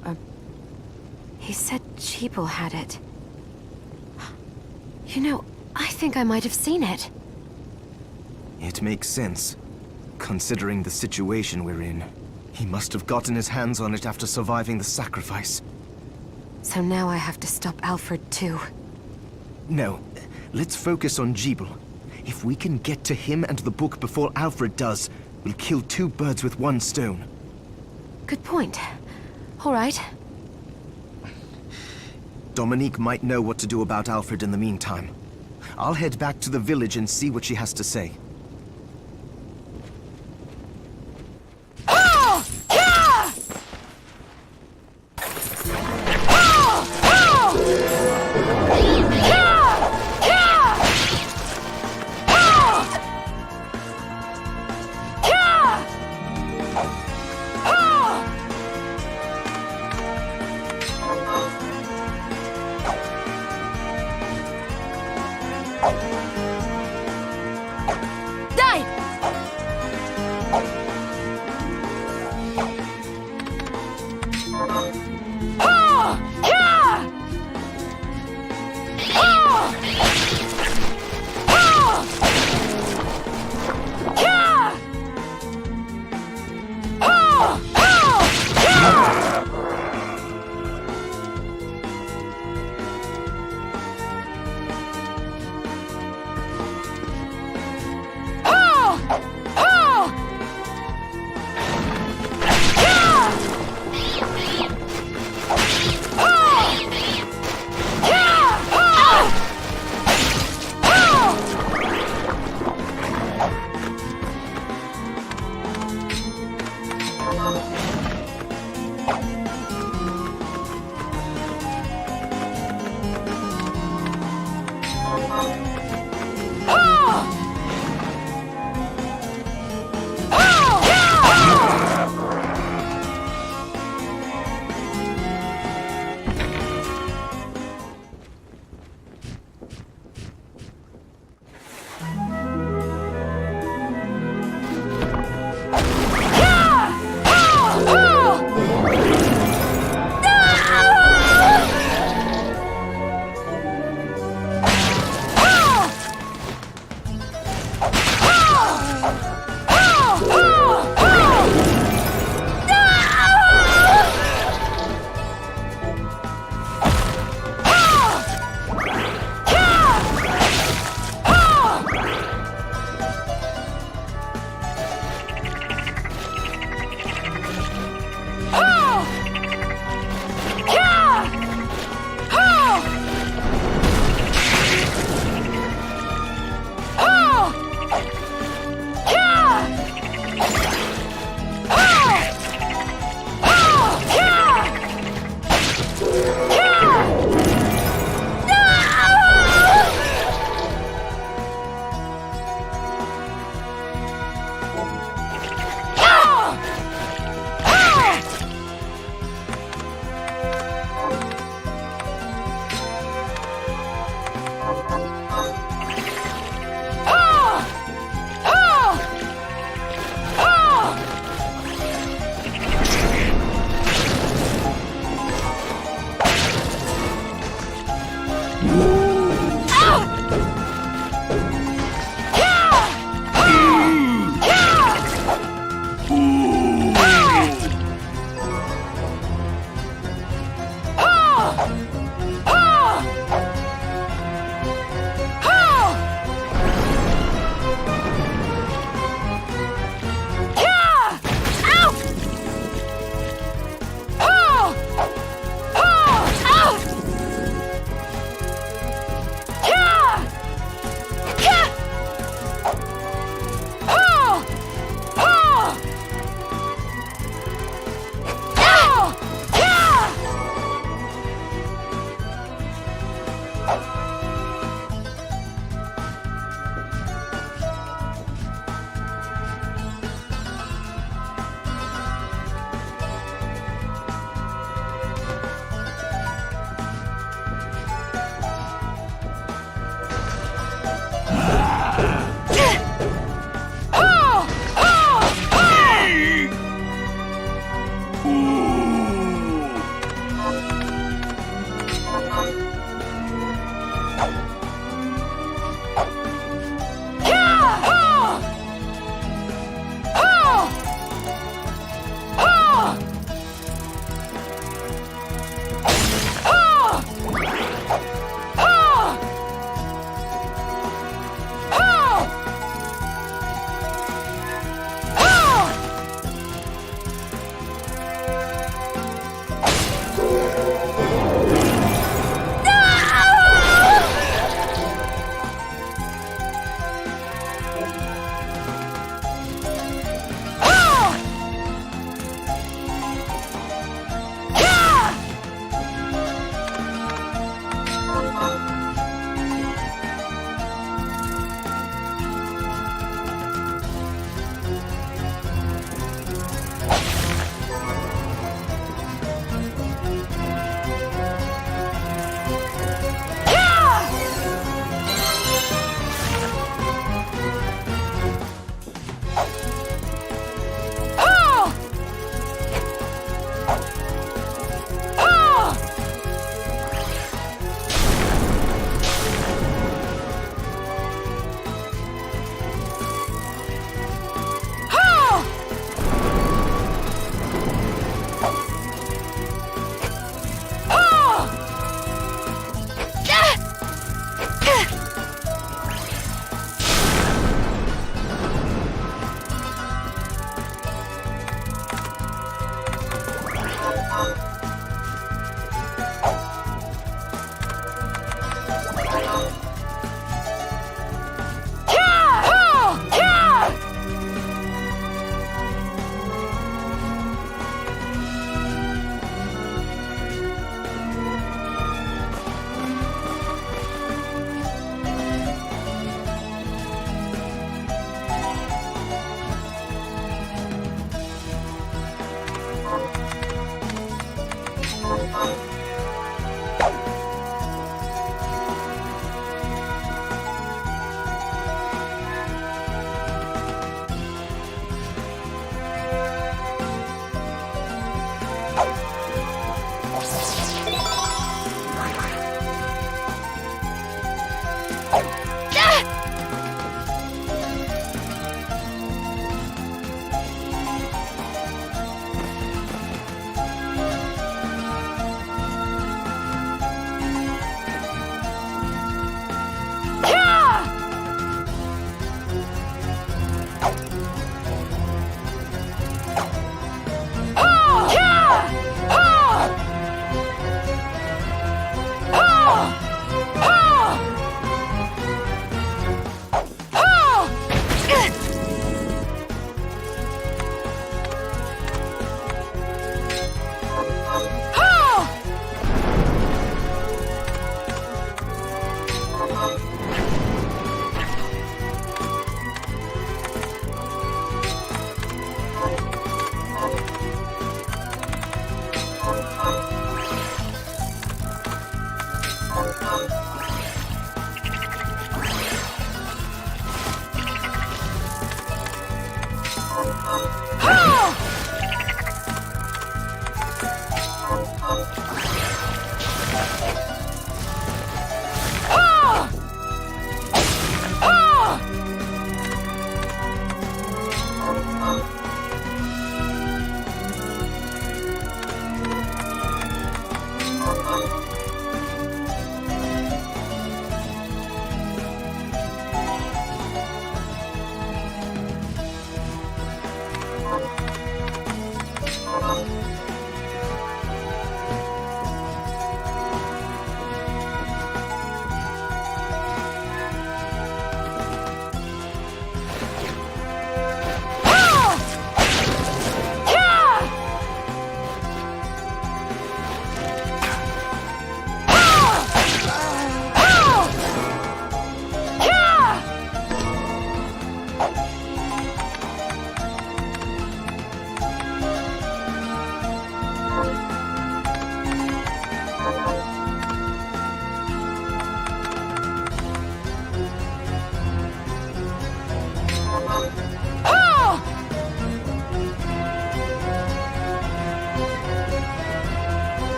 he said Jeeble had it. You know, I think I might have seen it.
It makes sense, considering the situation we're in. He must have gotten his hands on it after surviving the sacrifice.
So now I have to stop Alfred too.
No, let's focus on Jeeble. If we can get to him and the book before Alfred does, we'll kill 2 birds with 1 stone.
Good point. All right.
Dominique might know what to do about Alfred in the meantime. I'll head back to the village and see what she has to say.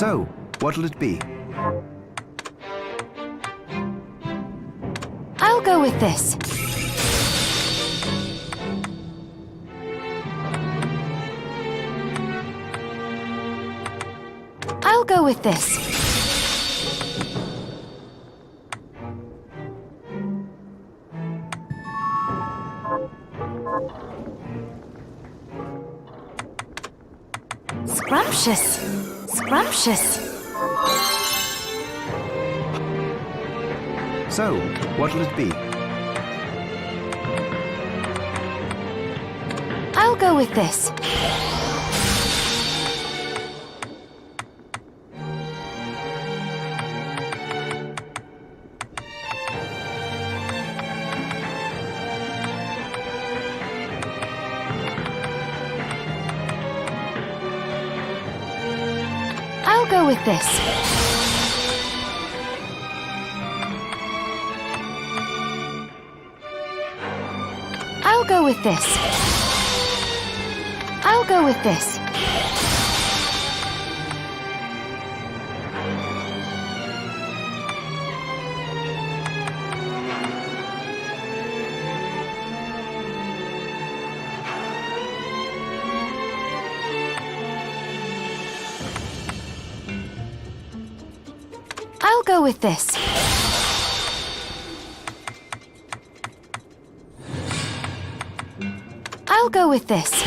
So, what'll it be?
go with this. I'll go with this. Scrumptious. Scrumptious.
So, what'll it be?
I'll go with this. I'll go with this. I'll go with this. I'll go with this. I'll go with this. I'll go with this.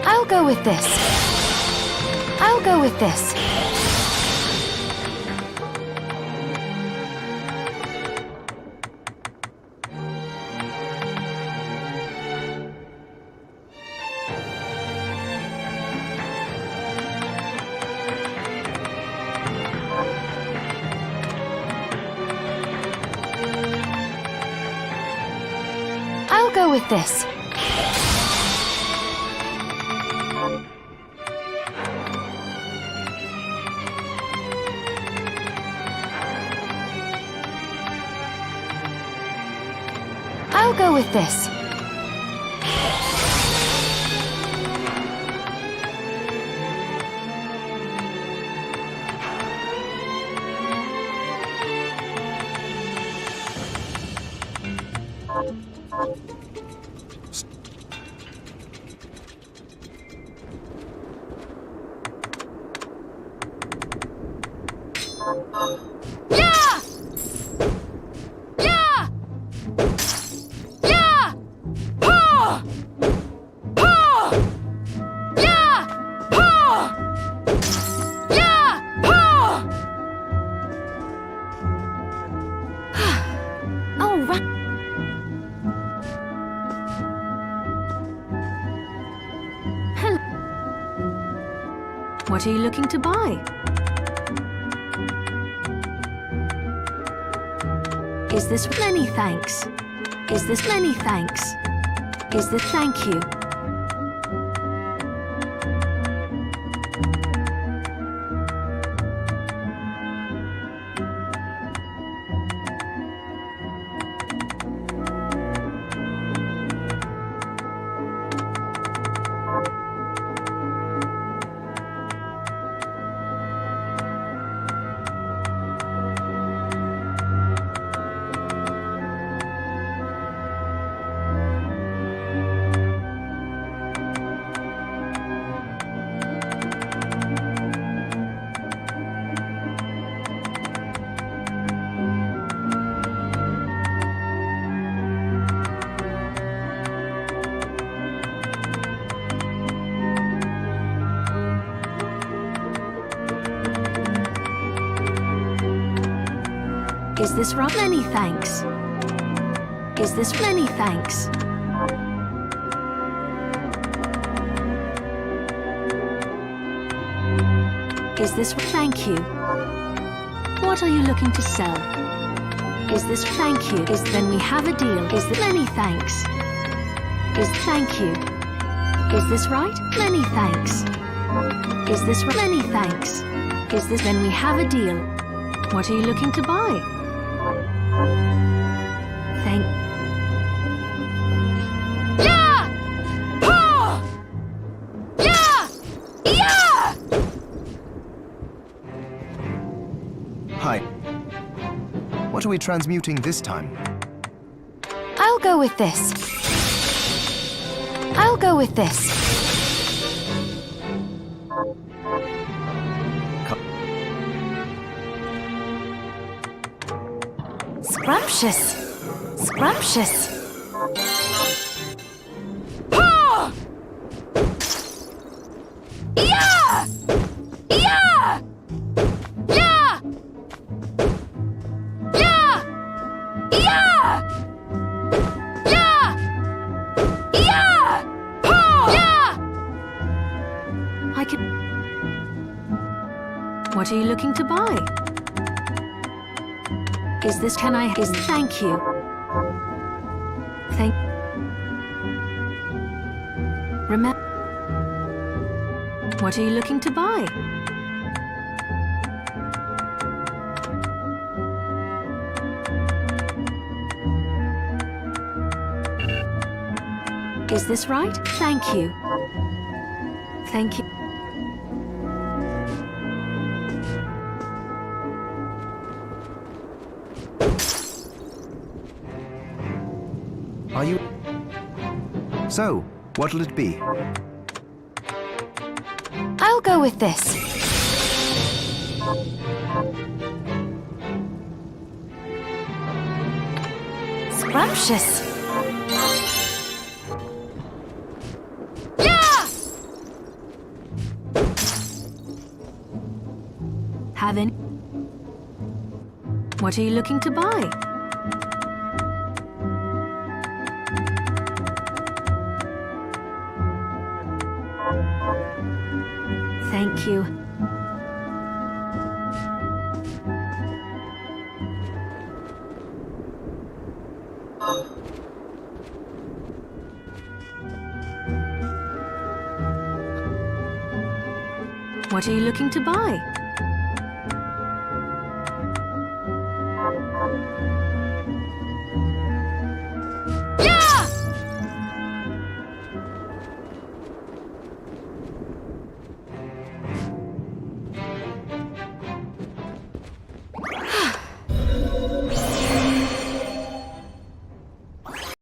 I'll go with this. I'll go with this. I'll go with this. I'll go with this. Yeah! Yeah! Yeah! Oh! Oh! Yeah! Oh! Yeah! Oh! Oh, right.
Hello. What are you looking to buy? Is this many thanks? Is this many thanks? Is this thank you? Is this Rob? Many thanks. Is this many thanks? Is this thank you? What are you looking to sell? Is this thank you? Is then we have a deal? Is this many thanks? Is thank you? Is this right? Many thanks. Is this many thanks? Is this then we have a deal? What are you looking to buy? Thank. Yeah! Oh! Yeah! Yeah!
Hi. What are we transmuting this time?
I'll go with this. I'll go with this. Scrumptious. Scrumptious.
Oh! Yeah! Yeah! Yeah! Yeah! Yeah! Yeah! Yeah! Oh! Yeah!
I can. What are you looking to buy? Is this can I is thank you? Thank. Remember. What are you looking to buy? Is this right? Thank you. Thank you.
Are you... So, what'll it be?
I'll go with this. Scrumptious.
Yeah!
Have any? What are you looking to buy? Thank you. What are you looking to buy?